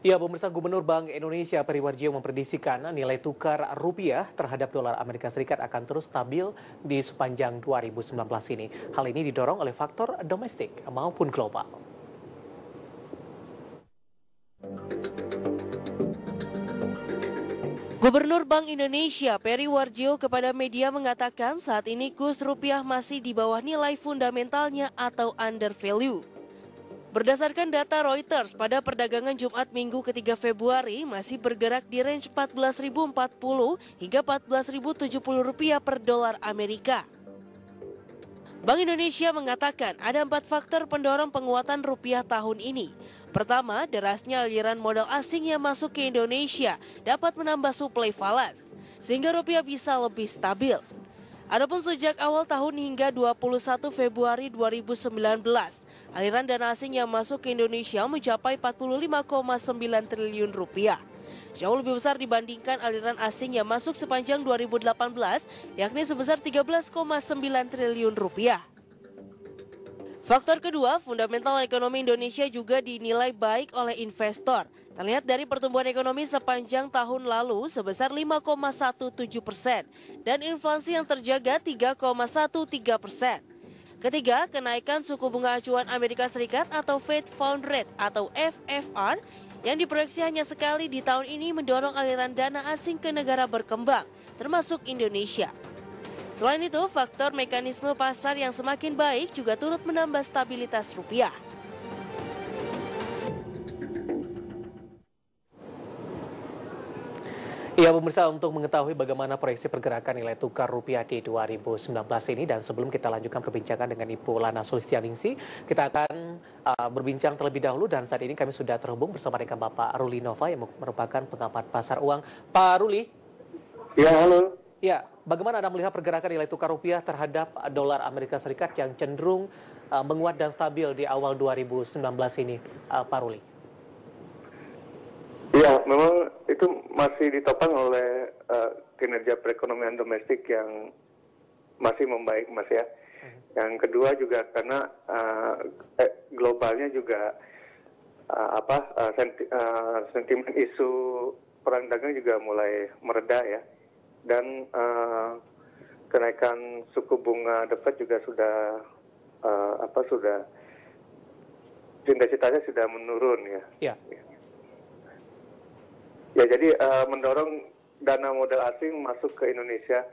Ya, pemirsa, Gubernur Bank Indonesia Peri Warjio memprediksikan nilai tukar rupiah terhadap dolar Amerika Serikat akan terus stabil di sepanjang 2019 ini. Hal ini didorong oleh faktor domestik maupun global. Gubernur Bank Indonesia Peri Warjio kepada media mengatakan saat ini kurs rupiah masih di bawah nilai fundamentalnya atau under value. Berdasarkan data Reuters, pada perdagangan Jumat Minggu ketiga Februari masih bergerak di range 14.040 hingga 14.070 rupiah per dolar Amerika. Bank Indonesia mengatakan ada 4 faktor pendorong penguatan rupiah tahun ini. Pertama, derasnya aliran modal asing yang masuk ke Indonesia dapat menambah suplai falas, sehingga rupiah bisa lebih stabil. Adapun sejak awal tahun hingga 21 Februari 2019, aliran dana asing yang masuk ke Indonesia mencapai 45,9 triliun rupiah. Jauh lebih besar dibandingkan aliran asing yang masuk sepanjang 2018, yakni sebesar 13,9 triliun rupiah. Faktor kedua, fundamental ekonomi Indonesia juga dinilai baik oleh investor. Terlihat dari pertumbuhan ekonomi sepanjang tahun lalu sebesar 5,17% dan inflasi yang terjaga 3,13%. Ketiga, kenaikan suku bunga acuan Amerika Serikat atau Fed Fund Rate atau FFR yang diproyeksi hanya sekali di tahun ini mendorong aliran dana asing ke negara berkembang, termasuk Indonesia. Selain itu, faktor mekanisme pasar yang semakin baik juga turut menambah stabilitas rupiah. Ya, pemirsa, untuk mengetahui bagaimana proyeksi pergerakan nilai tukar rupiah di 2019 ini, dan sebelum kita lanjutkan perbincangan dengan Ibu Lana Sulistianingsih, kita akan berbincang terlebih dahulu, dan saat ini kami sudah terhubung bersama dengan Bapak Ruli Nova yang merupakan pengamat pasar uang. Pak Ruli. Ya, halo. Ya, bagaimana Anda melihat pergerakan nilai tukar rupiah terhadap dolar Amerika Serikat yang cenderung menguat dan stabil di awal 2019 ini, Pak Ruli? Ya, memang itu masih ditopang oleh kinerja perekonomian domestik yang masih membaik, Mas ya. Yang kedua juga karena globalnya juga sentimen isu perang dagang juga mulai mereda ya, dan kenaikan suku bunga The Fed juga sudah intensitasnya sudah menurun ya. Ya. Ya, jadi mendorong dana modal asing masuk ke Indonesia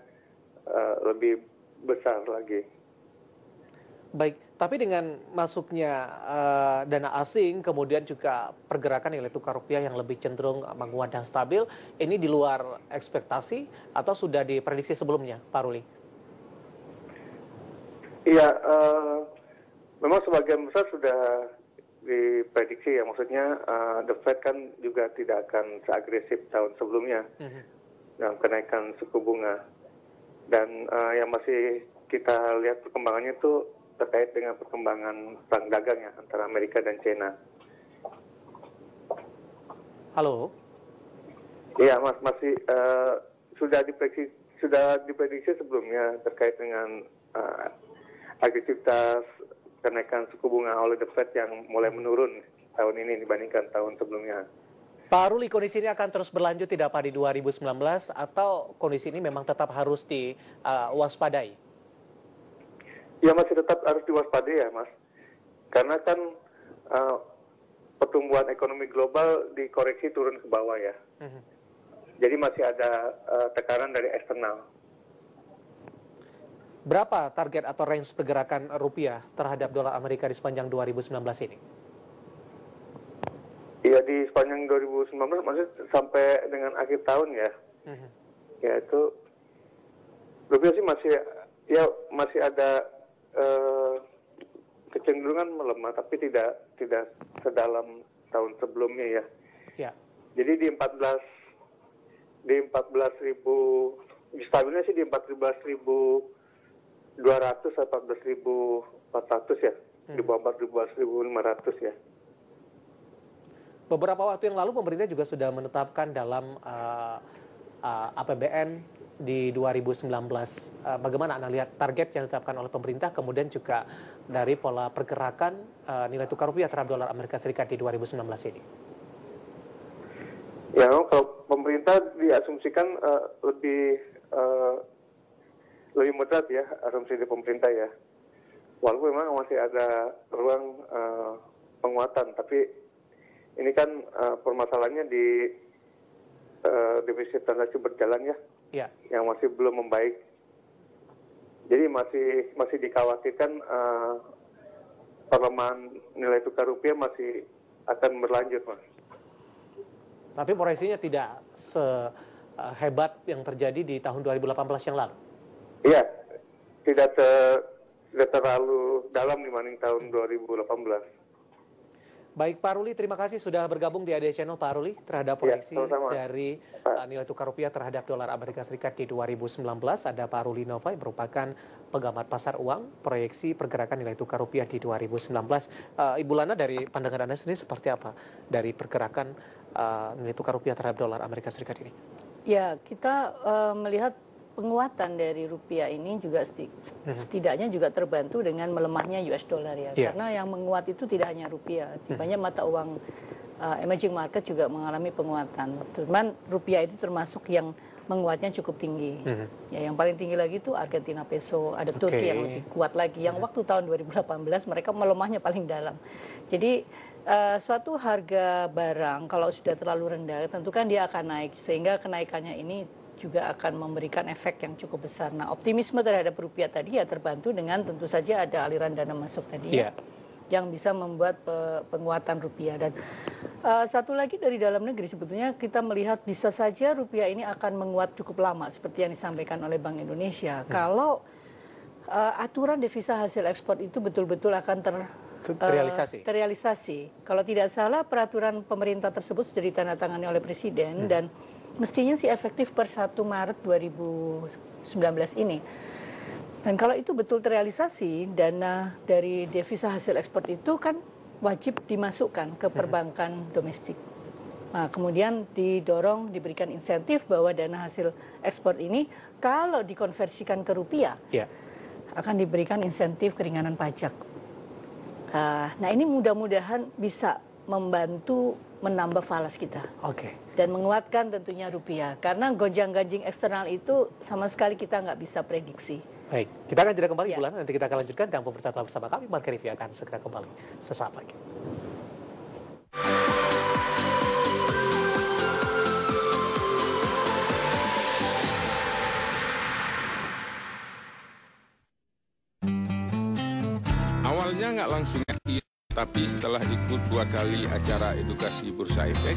lebih besar lagi. Baik, tapi dengan masuknya dana asing, kemudian juga pergerakan nilai tukar rupiah yang lebih cenderung menguat dan stabil, ini di luar ekspektasi atau sudah diprediksi sebelumnya, Pak Ruli? Iya, memang sebagian besar sudah diprediksi ya, maksudnya The Fed kan juga tidak akan seagresif tahun sebelumnya dalam kenaikan suku bunga. Dan yang masih kita lihat perkembangannya itu terkait dengan perkembangan perang dagang ya antara Amerika dan China. Halo? Iya, Mas, masih sudah diprediksi sebelumnya terkait dengan agresivitas kenaikan suku bunga oleh The Fed yang mulai menurun tahun ini dibandingkan tahun sebelumnya. Pak Ruli, kondisi ini akan terus berlanjut tidak Pak di 2019 atau kondisi ini memang tetap harus diwaspadai? Ya, masih tetap harus diwaspadai ya, Mas. Karena kan pertumbuhan ekonomi global dikoreksi turun ke bawah ya. Jadi masih ada tekanan dari eksternal. Berapa target atau range pergerakan rupiah terhadap dolar Amerika di sepanjang 2019 ini? Iya, di sepanjang 2019 maksudnya sampai dengan akhir tahun ya. Ya itu rupiah sih masih ada kecenderungan melemah, tapi tidak sedalam tahun sebelumnya ya. Ya. Jadi di 14.000 stabilnya sih di 14.200 atau 14.400 ya, di bawah 14.500 ya. Beberapa waktu yang lalu pemerintah juga sudah menetapkan dalam APBN di 2019. Bagaimana Anda lihat target yang ditetapkan oleh pemerintah, kemudian juga dari pola pergerakan nilai tukar rupiah terhadap dolar Amerika Serikat di 2019 ini? Ya, kalau pemerintah diasumsikan lebih moderat ya, asumsi dari pemerintah ya. Walaupun memang masih ada ruang penguatan, tapi ini kan permasalahannya di defisit transaksi berjalan ya, yang masih belum membaik. Jadi masih dikhawatirkan pelemahan nilai tukar rupiah masih akan berlanjut, Mas. Tapi proyeksinya tidak sehebat yang terjadi di tahun 2018 yang lalu? Iya, tidak terlalu dalam dibanding tahun 2018. Baik Pak Ruli, terima kasih sudah bergabung di ADI Channel Pak Ruli terhadap proyeksi dari nilai tukar rupiah terhadap dolar Amerika Serikat di 2019. Ada Pak Ruli Nova yang merupakan pengamat pasar uang, proyeksi pergerakan nilai tukar rupiah di 2019. Ibu Lana, dari pandangan Anda sendiri seperti apa dari pergerakan nilai tukar rupiah terhadap dolar Amerika Serikat ini? Ya, kita melihat penguatan dari rupiah ini juga setidaknya juga terbantu dengan melemahnya US dollar ya. Karena yang menguat itu tidak hanya rupiah, banyak mata uang emerging market juga mengalami penguatan. Cuman rupiah itu termasuk yang menguatnya cukup tinggi. Ya, yang paling tinggi lagi itu Argentina peso, ada Turki yang lebih kuat lagi. Yang waktu tahun 2018 mereka melemahnya paling dalam. Jadi suatu harga barang kalau sudah terlalu rendah tentu kan dia akan naik, sehingga kenaikannya ini juga akan memberikan efek yang cukup besar. Nah, optimisme terhadap rupiah tadi ya terbantu dengan tentu saja ada aliran dana masuk tadi yang bisa membuat penguatan rupiah. Dan satu lagi dari dalam negeri, sebetulnya kita melihat bisa saja rupiah ini akan menguat cukup lama seperti yang disampaikan oleh Bank Indonesia. Kalau aturan devisa hasil ekspor itu betul-betul akan terrealisasi. Kalau tidak salah, peraturan pemerintah tersebut sudah ditandatangani oleh Presiden dan mestinya sih efektif per 1 Maret 2019 ini. Dan kalau itu betul terrealisasi, dana dari devisa hasil ekspor itu kan wajib dimasukkan ke perbankan domestik. Nah, kemudian diberikan insentif bahwa dana hasil ekspor ini kalau dikonversikan ke rupiah, akan diberikan insentif keringanan pajak. Nah ini mudah-mudahan bisa membantu menambah falas kita. Oke. Dan menguatkan tentunya rupiah. Karena gonjang-ganjing eksternal itu sama sekali kita nggak bisa prediksi. Baik, kita akan jeda kembali bulan, nanti kita akan lanjutkan dan pemirsa telah bersama kami, Market Review akan segera kembali sesaat lagi. Awalnya nggak langsung yakin, tapi setelah ikut 2 kali acara edukasi Bursa Efek,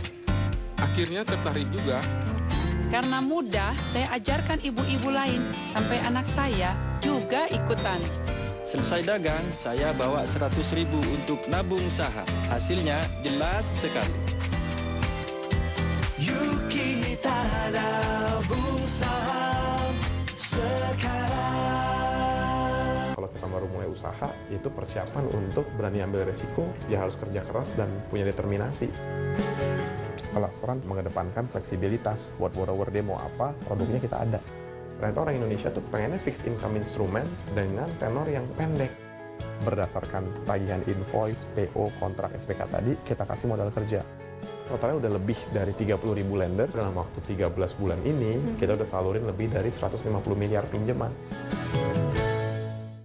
akhirnya tertarik juga. Karena mudah, saya ajarkan ibu-ibu lain, sampai anak saya juga ikutan. Selesai dagang, saya bawa 100.000 untuk nabung saham. Hasilnya jelas sekali. Yuk kita nabung saham sekarang. Kalau kita baru mulai usaha, itu persiapan untuk berani ambil resiko, ya harus kerja keras dan punya determinasi. Kalau front mengedepankan fleksibilitas, buat borrower dia mau apa, produknya kita ada. Ternyata orang Indonesia tuh pengennya fixed income instrument dengan tenor yang pendek. Berdasarkan tagihan invoice, PO, kontrak, SPK tadi, kita kasih modal kerja. Totalnya udah lebih dari 30.000 lender, dalam waktu 13 bulan ini, kita udah salurin lebih dari 150 miliar pinjaman.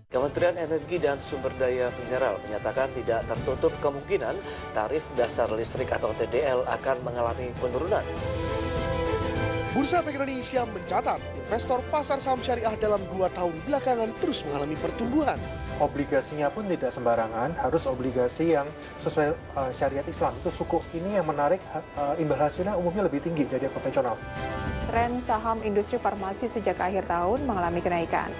Kementerian Energi dan Sumber Daya Mineral menyatakan tidak tertutup kemungkinan tarif dasar listrik atau TDL akan mengalami penurunan. Bursa Efek Indonesia mencatat investor pasar saham syariah dalam 2 tahun belakangan terus mengalami pertumbuhan. Obligasinya pun tidak sembarangan, harus obligasi yang sesuai syariat Islam. Itu sukuk ini yang menarik, imbal hasilnya umumnya lebih tinggi dari yang konvensional. Tren saham industri farmasi sejak akhir tahun mengalami kenaikan.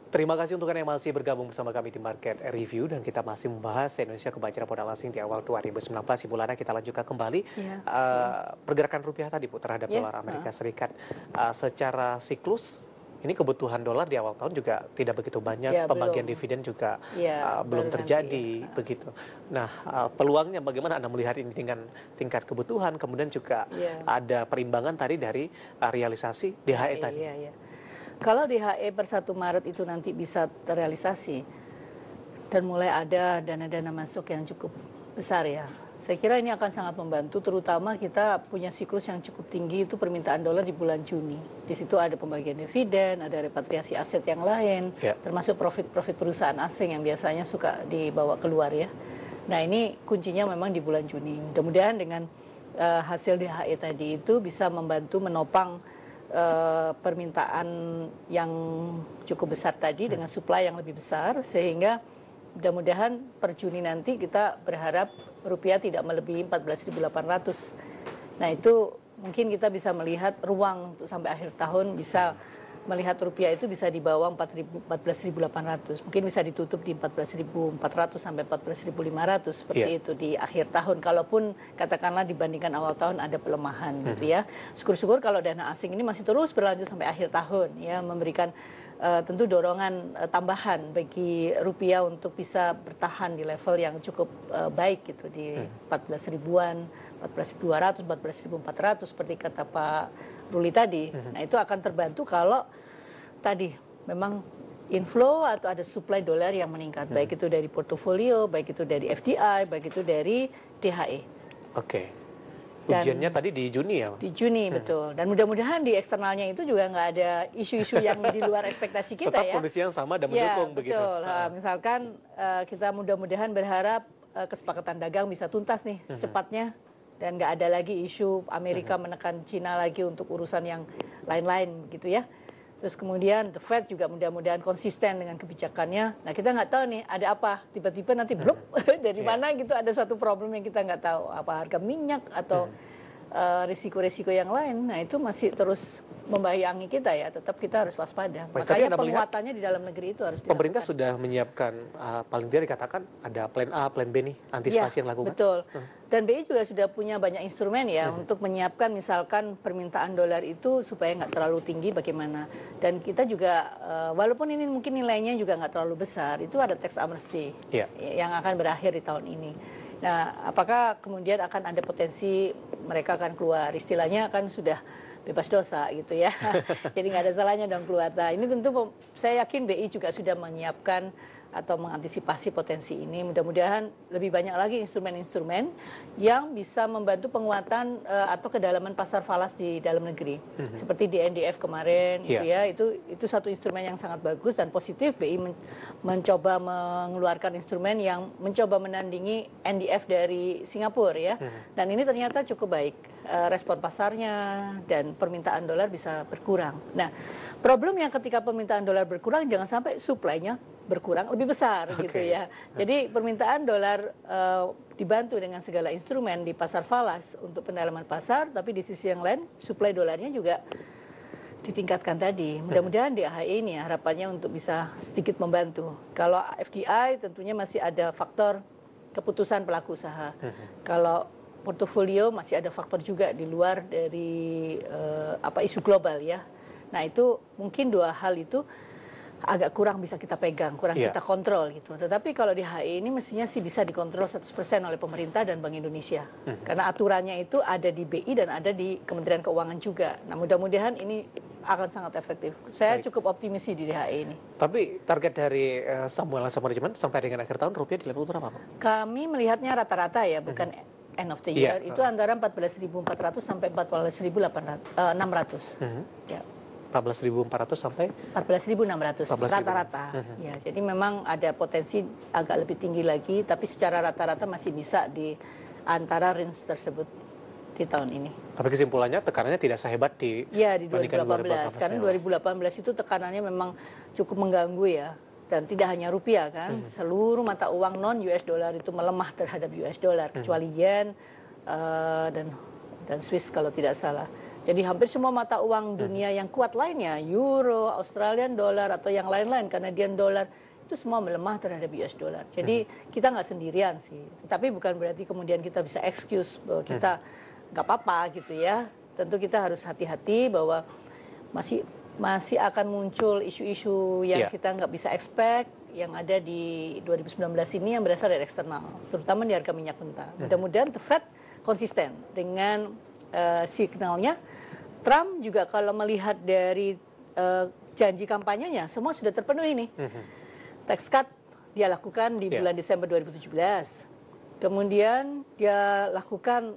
Terima kasih untuk Anda yang masih bergabung bersama kami di Market Review dan kita masih membahas Indonesia kebanjiran modal asing di awal 2019. Ibu Lana, kita lanjutkan kembali pergerakan rupiah tadi Bu terhadap dolar Amerika Serikat. Secara siklus ini kebutuhan dolar di awal tahun juga tidak begitu banyak, pembagian dividen juga belum terjadi begitu. Nah, peluangnya bagaimana Anda melihat ini dengan tingkat kebutuhan, kemudian juga ada perimbangan tadi dari realisasi DHE tadi. Kalau DHE per 1 Maret itu nanti bisa terrealisasi dan mulai ada dana-dana masuk yang cukup besar ya, saya kira ini akan sangat membantu, terutama kita punya siklus yang cukup tinggi itu permintaan dolar di bulan Juni. Di situ ada pembagian dividen, ada repatriasi aset yang lain, termasuk profit-profit perusahaan asing yang biasanya suka dibawa keluar ya. Nah ini kuncinya memang di bulan Juni. Mudah-mudahan dengan hasil DHE tadi itu bisa membantu menopang permintaan yang cukup besar tadi dengan supply yang lebih besar, sehingga mudah-mudahan per Juni nanti kita berharap rupiah tidak melebihi 14.800. Nah itu mungkin kita bisa melihat ruang untuk sampai akhir tahun bisa melihat rupiah itu bisa di bawah 14.800. Mungkin bisa ditutup di 14.400 sampai 14.500 seperti itu di akhir tahun. Kalaupun katakanlah dibandingkan awal tahun ada pelemahan gitu ya. Syukur-syukur kalau dana asing ini masih terus berlanjut sampai akhir tahun ya, memberikan tentu dorongan tambahan bagi rupiah untuk bisa bertahan di level yang cukup baik gitu di 14 ribuan, 14.200, 14.400 seperti kata Pak Ruli tadi. Nah itu akan terbantu kalau tadi memang inflow atau ada supply dolar yang meningkat, baik itu dari portofolio, baik itu dari FDI, baik itu dari DHE. Oke. Ujiannya tadi di Juni ya? Di Juni, betul. Dan mudah-mudahan di eksternalnya itu juga nggak ada isu-isu yang di luar ekspektasi kita. Tetap kondisi yang sama dan mendukung begitu. Betul. Misalkan kita mudah-mudahan berharap kesepakatan dagang bisa tuntas nih secepatnya. Dan nggak ada lagi isu Amerika menekan Cina lagi untuk urusan yang lain-lain gitu ya. Terus kemudian the Fed juga mudah-mudahan konsisten dengan kebijakannya. Nah kita nggak tahu nih ada apa, tiba-tiba nanti blok dari mana gitu, ada satu problem yang kita nggak tahu, apa harga minyak atau risiko-risiko yang lain. Nah itu masih terus membayangi kita ya, tetap kita harus waspada. Baik, Makanya penguatannya di dalam negeri itu harus dilakukan. Pemerintah sudah menyiapkan paling tidak dikatakan ada plan A, plan B nih, antisipasi yang dilakukan. Betul. Dan BI juga sudah punya banyak instrumen ya untuk menyiapkan misalkan permintaan dolar itu supaya nggak terlalu tinggi bagaimana. Dan kita juga walaupun ini mungkin nilainya juga nggak terlalu besar, itu ada tax amnesty yang akan berakhir di tahun ini. Nah, apakah kemudian akan ada potensi mereka akan keluar, istilahnya kan sudah bebas dosa gitu ya. Jadi nggak ada salahnya dong keluar. Nah, ini tentu saya yakin BI juga sudah menyiapkan atau mengantisipasi potensi ini. Mudah-mudahan lebih banyak lagi instrumen-instrumen yang bisa membantu penguatan atau kedalaman pasar falas di dalam negeri. Seperti di NDF kemarin itu satu instrumen yang sangat bagus dan positif. BI mencoba mengeluarkan instrumen yang mencoba menandingi NDF dari Singapura ya. Dan ini ternyata cukup baik. Respon pasarnya dan permintaan dolar bisa berkurang. Nah, problemnya ketika permintaan dolar berkurang jangan sampai supply-nya berkurang lebih besar gitu ya. Jadi permintaan dolar dibantu dengan segala instrumen di pasar falas untuk pendalaman pasar, tapi di sisi yang lain supply dolarnya juga ditingkatkan tadi. Mudah-mudahan DHI ini harapannya untuk bisa sedikit membantu. Kalau FDI tentunya masih ada faktor keputusan pelaku usaha. Kalau portofolio masih ada faktor juga di luar dari isu global ya. Nah itu mungkin dua hal itu agak kurang bisa kita pegang, kurang kita kontrol gitu. Tetapi kalau di HI ini mestinya sih bisa dikontrol 100% oleh pemerintah dan Bank Indonesia. Karena aturannya itu ada di BI dan ada di Kementerian Keuangan juga. Nah mudah-mudahan ini akan sangat efektif. Saya cukup optimis di HI ini. Tapi target dari Samuel Asset Management sampai dengan akhir tahun rupiah di level berapa Pak? Kami melihatnya rata-rata ya, bukan end of the year. Itu antara 14.400 sampai 14.600. Ya. 14.400 sampai 14.600 rata-rata. Ya, jadi memang ada potensi agak lebih tinggi lagi, tapi secara rata-rata masih bisa di antara range tersebut di tahun ini. Tapi kesimpulannya tekanannya tidak sehebat di 2018. Karena 2018 itu tekanannya memang cukup mengganggu ya. Dan tidak hanya rupiah kan, seluruh mata uang non US dollar itu melemah terhadap US dollar, kecuali yen dan Swiss kalau tidak salah. Jadi hampir semua mata uang dunia yang kuat lainnya, euro, Australian dollar atau yang lain-lain, Canadian dollar, itu semua melemah terhadap US dollar. Jadi kita nggak sendirian sih. Tapi bukan berarti kemudian kita bisa excuse bahwa kita nggak apa-apa gitu ya. Tentu kita harus hati-hati bahwa masih akan muncul isu-isu yang kita nggak bisa expect, yang ada di 2019 ini yang berasal dari eksternal, terutama di harga minyak mentah. Mudah-mudahan The Fed konsisten dengan signalnya. Trump juga kalau melihat dari janji kampanyenya, semua sudah terpenuhi nih. Tax cut dia lakukan di bulan Desember 2017. Kemudian dia lakukan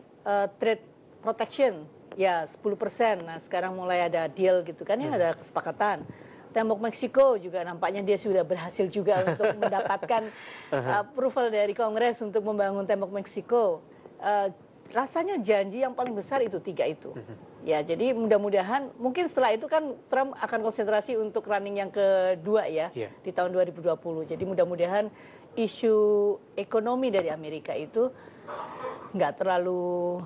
trade protection, ya 10%. Nah sekarang mulai ada deal gitu kan ya, ada kesepakatan. Tembok Meksiko juga nampaknya dia sudah berhasil juga untuk mendapatkan approval dari Kongres untuk membangun Tembok Meksiko. Rasanya janji yang paling besar itu 3 itu. Ya, jadi mudah-mudahan mungkin setelah itu kan Trump akan konsentrasi untuk running yang kedua ya di tahun 2020. Jadi mudah-mudahan isu ekonomi dari Amerika itu nggak terlalu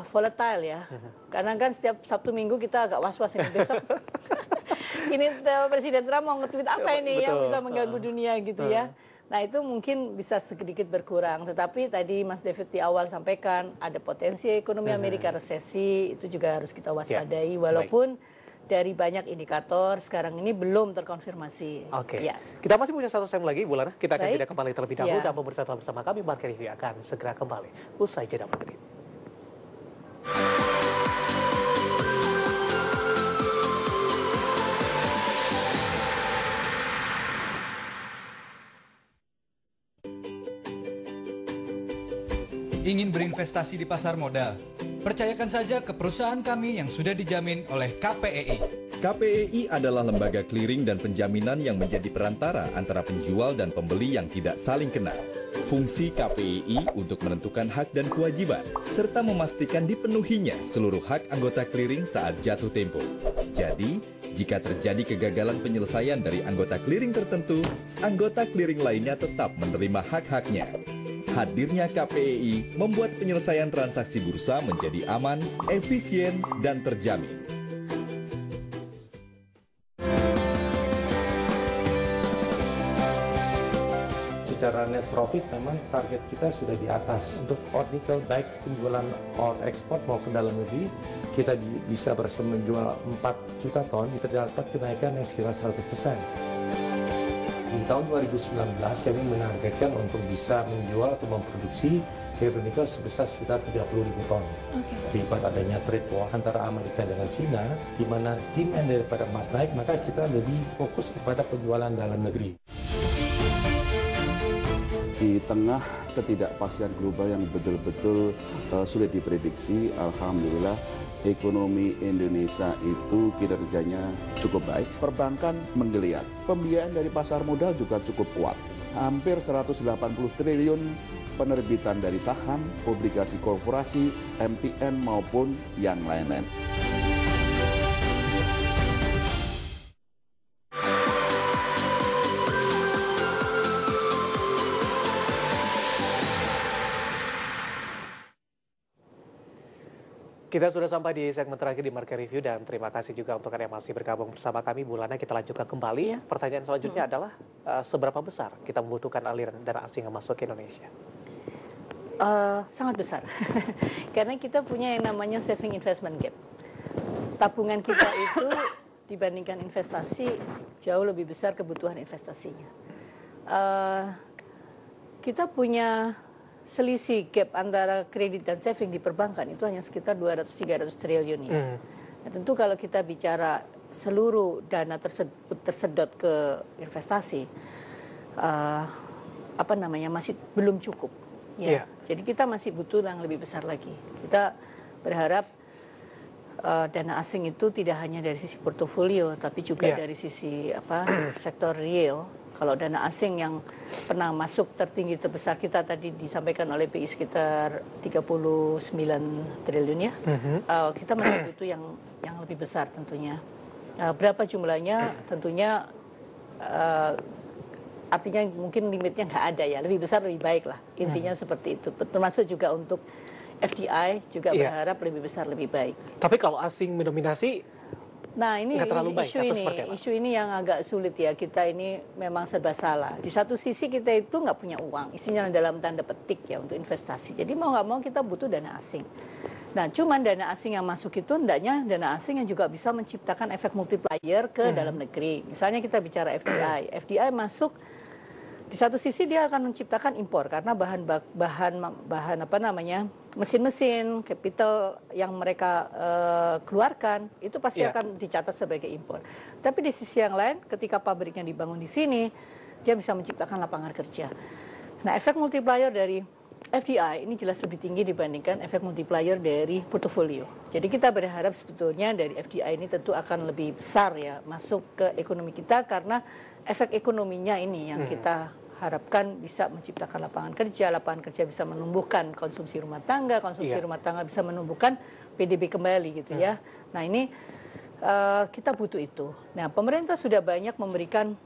volatile ya. Karena kan setiap Sabtu Minggu kita agak was-was ini besok. Ini Presiden Trump mau nge-tweet apa ini yang bisa mengganggu dunia gitu ya. Nah itu mungkin bisa sedikit berkurang, tetapi tadi Mas David di awal sampaikan ada potensi ekonomi Amerika resesi, itu juga harus kita waspadai, walaupun dari banyak indikator sekarang ini belum terkonfirmasi. Oke, kita masih punya satu segmen lagi, Bu Lana. Kita akan jeda kembali terlebih dahulu dan pemirsa tetap bersama kami, Market Review akan segera kembali usai jeda berikut. Ingin berinvestasi di pasar modal? Percayakan saja ke perusahaan kami yang sudah dijamin oleh KPEI. KPEI adalah lembaga clearing dan penjaminan yang menjadi perantara antara penjual dan pembeli yang tidak saling kenal. Fungsi KPEI untuk menentukan hak dan kewajiban, serta memastikan dipenuhinya seluruh hak anggota clearing saat jatuh tempo. Jadi, jika terjadi kegagalan penyelesaian dari anggota clearing tertentu, anggota clearing lainnya tetap menerima hak-haknya. Hadirnya KPEI membuat penyelesaian transaksi bursa menjadi aman, efisien, dan terjamin. secara net profit memang target kita sudah di atas. Untuk hot nickel baik penjualan on ekspor maupun dalam negeri, kita bisa menjual 4 juta ton, terdapat kenaikan yang sekitar 100%. Di tahun 2019 kami menargetkan untuk bisa menjual atau memproduksi ferronikel sebesar sekitar 30.000 ton. Akibat adanya trade war antara Amerika dengan China, di mana demand daripada emas naik, maka kita lebih fokus kepada penjualan dalam negeri. Di tengah ketidakpastian global yang betul-betul sulit diprediksi, alhamdulillah ekonomi Indonesia itu kinerjanya cukup baik. Perbankan menggeliat, pembiayaan dari pasar modal juga cukup kuat. Hampir 180 triliun penerbitan dari saham, obligasi korporasi, MTN maupun yang lain-lain. Kita sudah sampai di segmen terakhir di Market Review dan terima kasih juga untuk Anda yang masih bergabung bersama kami. Bu Lana, kita lanjutkan kembali. Pertanyaan selanjutnya adalah seberapa besar kita membutuhkan aliran dana asing yang masuk ke Indonesia? Sangat besar. Karena kita punya yang namanya saving investment gap. Tabungan kita itu dibandingkan investasi jauh lebih besar kebutuhan investasinya. Kita punya selisih gap antara kredit dan saving di perbankan itu hanya sekitar 200-300 triliun ya. Nah, tentu kalau kita bicara seluruh dana tersebut tersedot ke investasi, masih belum cukup. Ya. Jadi kita masih butuh yang lebih besar lagi. Kita berharap dana asing itu tidak hanya dari sisi portofolio, tapi juga dari sisi sektor real. Kalau dana asing yang pernah masuk tertinggi terbesar kita tadi disampaikan oleh BI sekitar 39 triliun ya, kita masih butuh yang lebih besar tentunya. Berapa jumlahnya tentunya artinya mungkin limitnya nggak ada ya, lebih besar lebih baik lah, intinya seperti itu. Termasuk juga untuk FDI juga berharap lebih besar lebih baik. Tapi kalau asing mendominasi, nah ini isu ini yang agak sulit ya, kita ini memang serba salah. Di satu sisi kita itu nggak punya uang, isinya dalam tanda petik ya untuk investasi. Jadi mau nggak mau kita butuh dana asing. Nah cuman dana asing yang masuk itu hendaknya dana asing yang juga bisa menciptakan efek multiplier ke dalam negeri. Misalnya kita bicara FDI, FDI masuk. Di satu sisi dia akan menciptakan impor karena bahan mesin-mesin, capital yang mereka keluarkan itu pasti akan dicatat sebagai impor. Tapi di sisi yang lain, ketika pabriknya dibangun di sini, dia bisa menciptakan lapangan kerja. Nah, efek multiplier dari FDI ini jelas lebih tinggi dibandingkan efek multiplier dari portofolio. Jadi kita berharap sebetulnya dari FDI ini tentu akan lebih besar ya masuk ke ekonomi kita karena efek ekonominya ini yang kita harapkan bisa menciptakan lapangan kerja bisa menumbuhkan konsumsi rumah tangga bisa menumbuhkan PDB kembali gitu ya. Nah ini kita butuh itu. Nah pemerintah sudah banyak memberikan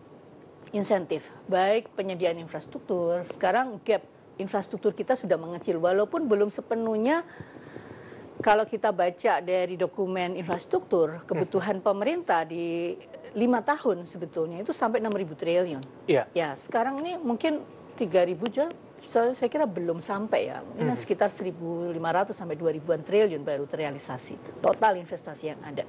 insentif, baik penyediaan infrastruktur, sekarang gap infrastruktur kita sudah mengecil walaupun belum sepenuhnya. Kalau kita baca dari dokumen infrastruktur, kebutuhan pemerintah di 5 tahun sebetulnya itu sampai 6.000 triliun. Ya, sekarang ini mungkin 3.000 aja, saya kira belum sampai ya. Ini sekitar 1.500 sampai 2.000-an triliun baru terrealisasi. Total investasi yang ada.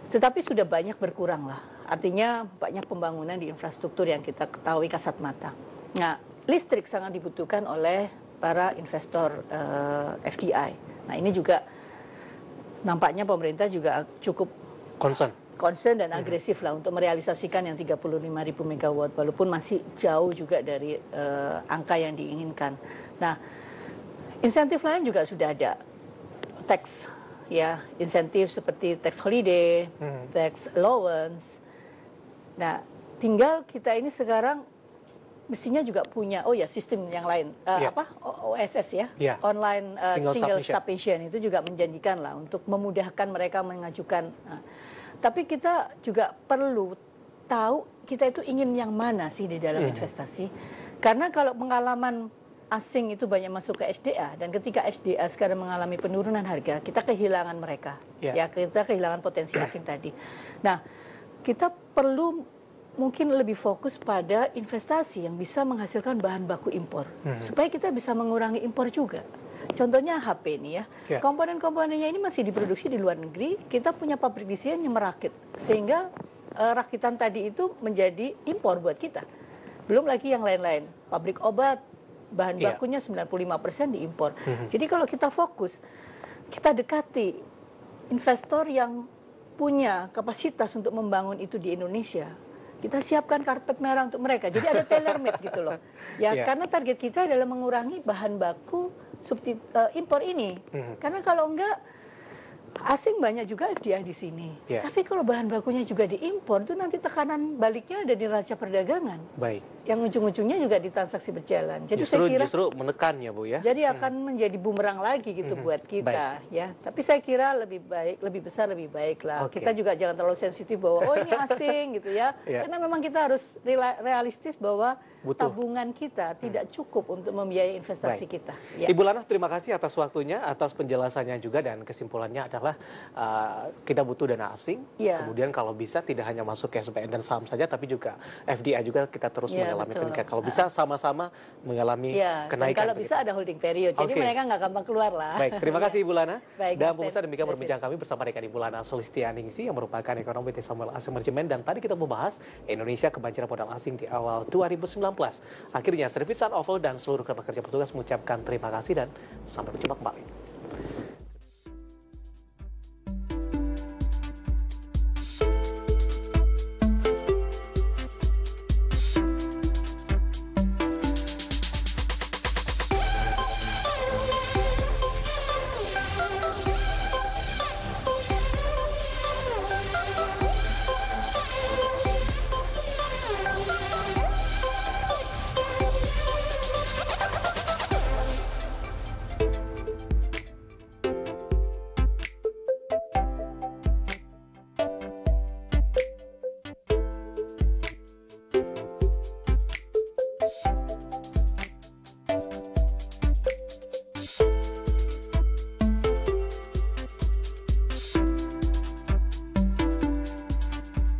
Tetapi sudah banyak berkurang lah. Artinya banyak pembangunan di infrastruktur yang kita ketahui kasat mata. Nah, listrik sangat dibutuhkan oleh para investor FDI. Nah ini juga nampaknya pemerintah juga cukup concern dan agresif lah untuk merealisasikan yang 35.000 megawatt walaupun masih jauh juga dari angka yang diinginkan. Nah insentif lain juga sudah ada, tax ya, insentif seperti tax holiday, tax allowance. Nah tinggal kita ini sekarang mestinya juga punya sistem yang lain OSS ya, online single submission itu juga menjanjikan lah untuk memudahkan mereka mengajukan. Tapi kita juga perlu tahu kita itu ingin yang mana sih di dalam investasi, karena kalau pengalaman asing itu banyak masuk ke SDA dan ketika SDA sekarang mengalami penurunan harga, kita kehilangan mereka, ya kita kehilangan potensi asing tadi. Nah kita perlu mungkin lebih fokus pada investasi yang bisa menghasilkan bahan baku impor, supaya kita bisa mengurangi impor juga. Contohnya HP ini ya, komponen-komponennya ini masih diproduksi di luar negeri, kita punya pabrik di sini yang merakit, sehingga rakitan tadi itu menjadi impor buat kita. Belum lagi yang lain-lain, pabrik obat, bahan bakunya 95% diimpor. Jadi kalau kita fokus, kita dekati investor yang punya kapasitas untuk membangun itu di Indonesia, kita siapkan karpet merah untuk mereka. Jadi ada tailor made gitu loh. Ya, karena target kita adalah mengurangi bahan baku impor ini. Karena kalau enggak, asing banyak juga FDI di sini. Tapi kalau bahan bakunya juga diimpor, itu nanti tekanan baliknya ada di neraca perdagangan. Baik. Yang ujung-ujungnya juga di transaksi berjalan. Jadi justru menekan ya Bu ya. Jadi akan menjadi bumerang lagi gitu buat kita ya. Tapi saya kira lebih baik, lebih besar lebih baik lah. Kita juga jangan terlalu sensitif bahwa oh ini asing gitu ya. Karena memang kita harus realistis bahwa tabungan kita tidak cukup untuk membiayai investasi kita. Ya. Ibu Lana, terima kasih atas waktunya, atas penjelasannya juga, dan kesimpulannya adalah kita butuh dana asing. Kemudian kalau bisa tidak hanya masuk ke SBN dan saham saja, tapi juga FDI juga kita terus mengalami peningkatan. Kalau bisa sama-sama mengalami kenaikan. Dan kalau bisa ada holding period, jadi mereka nggak gampang keluar lah. Baik, terima kasih Ibu Lana. Dan pemirsa, demikian berbincang kami bersama dengan Ibu Lana Sulistianingsih yang merupakan ekonomi di Samuel Asset Management, dan tadi kita membahas Indonesia kebanjiran modal asing di awal 2019. Akhirnya, Service Sun Oval dan seluruh kerja petugas mengucapkan terima kasih dan sampai berjumpa kembali.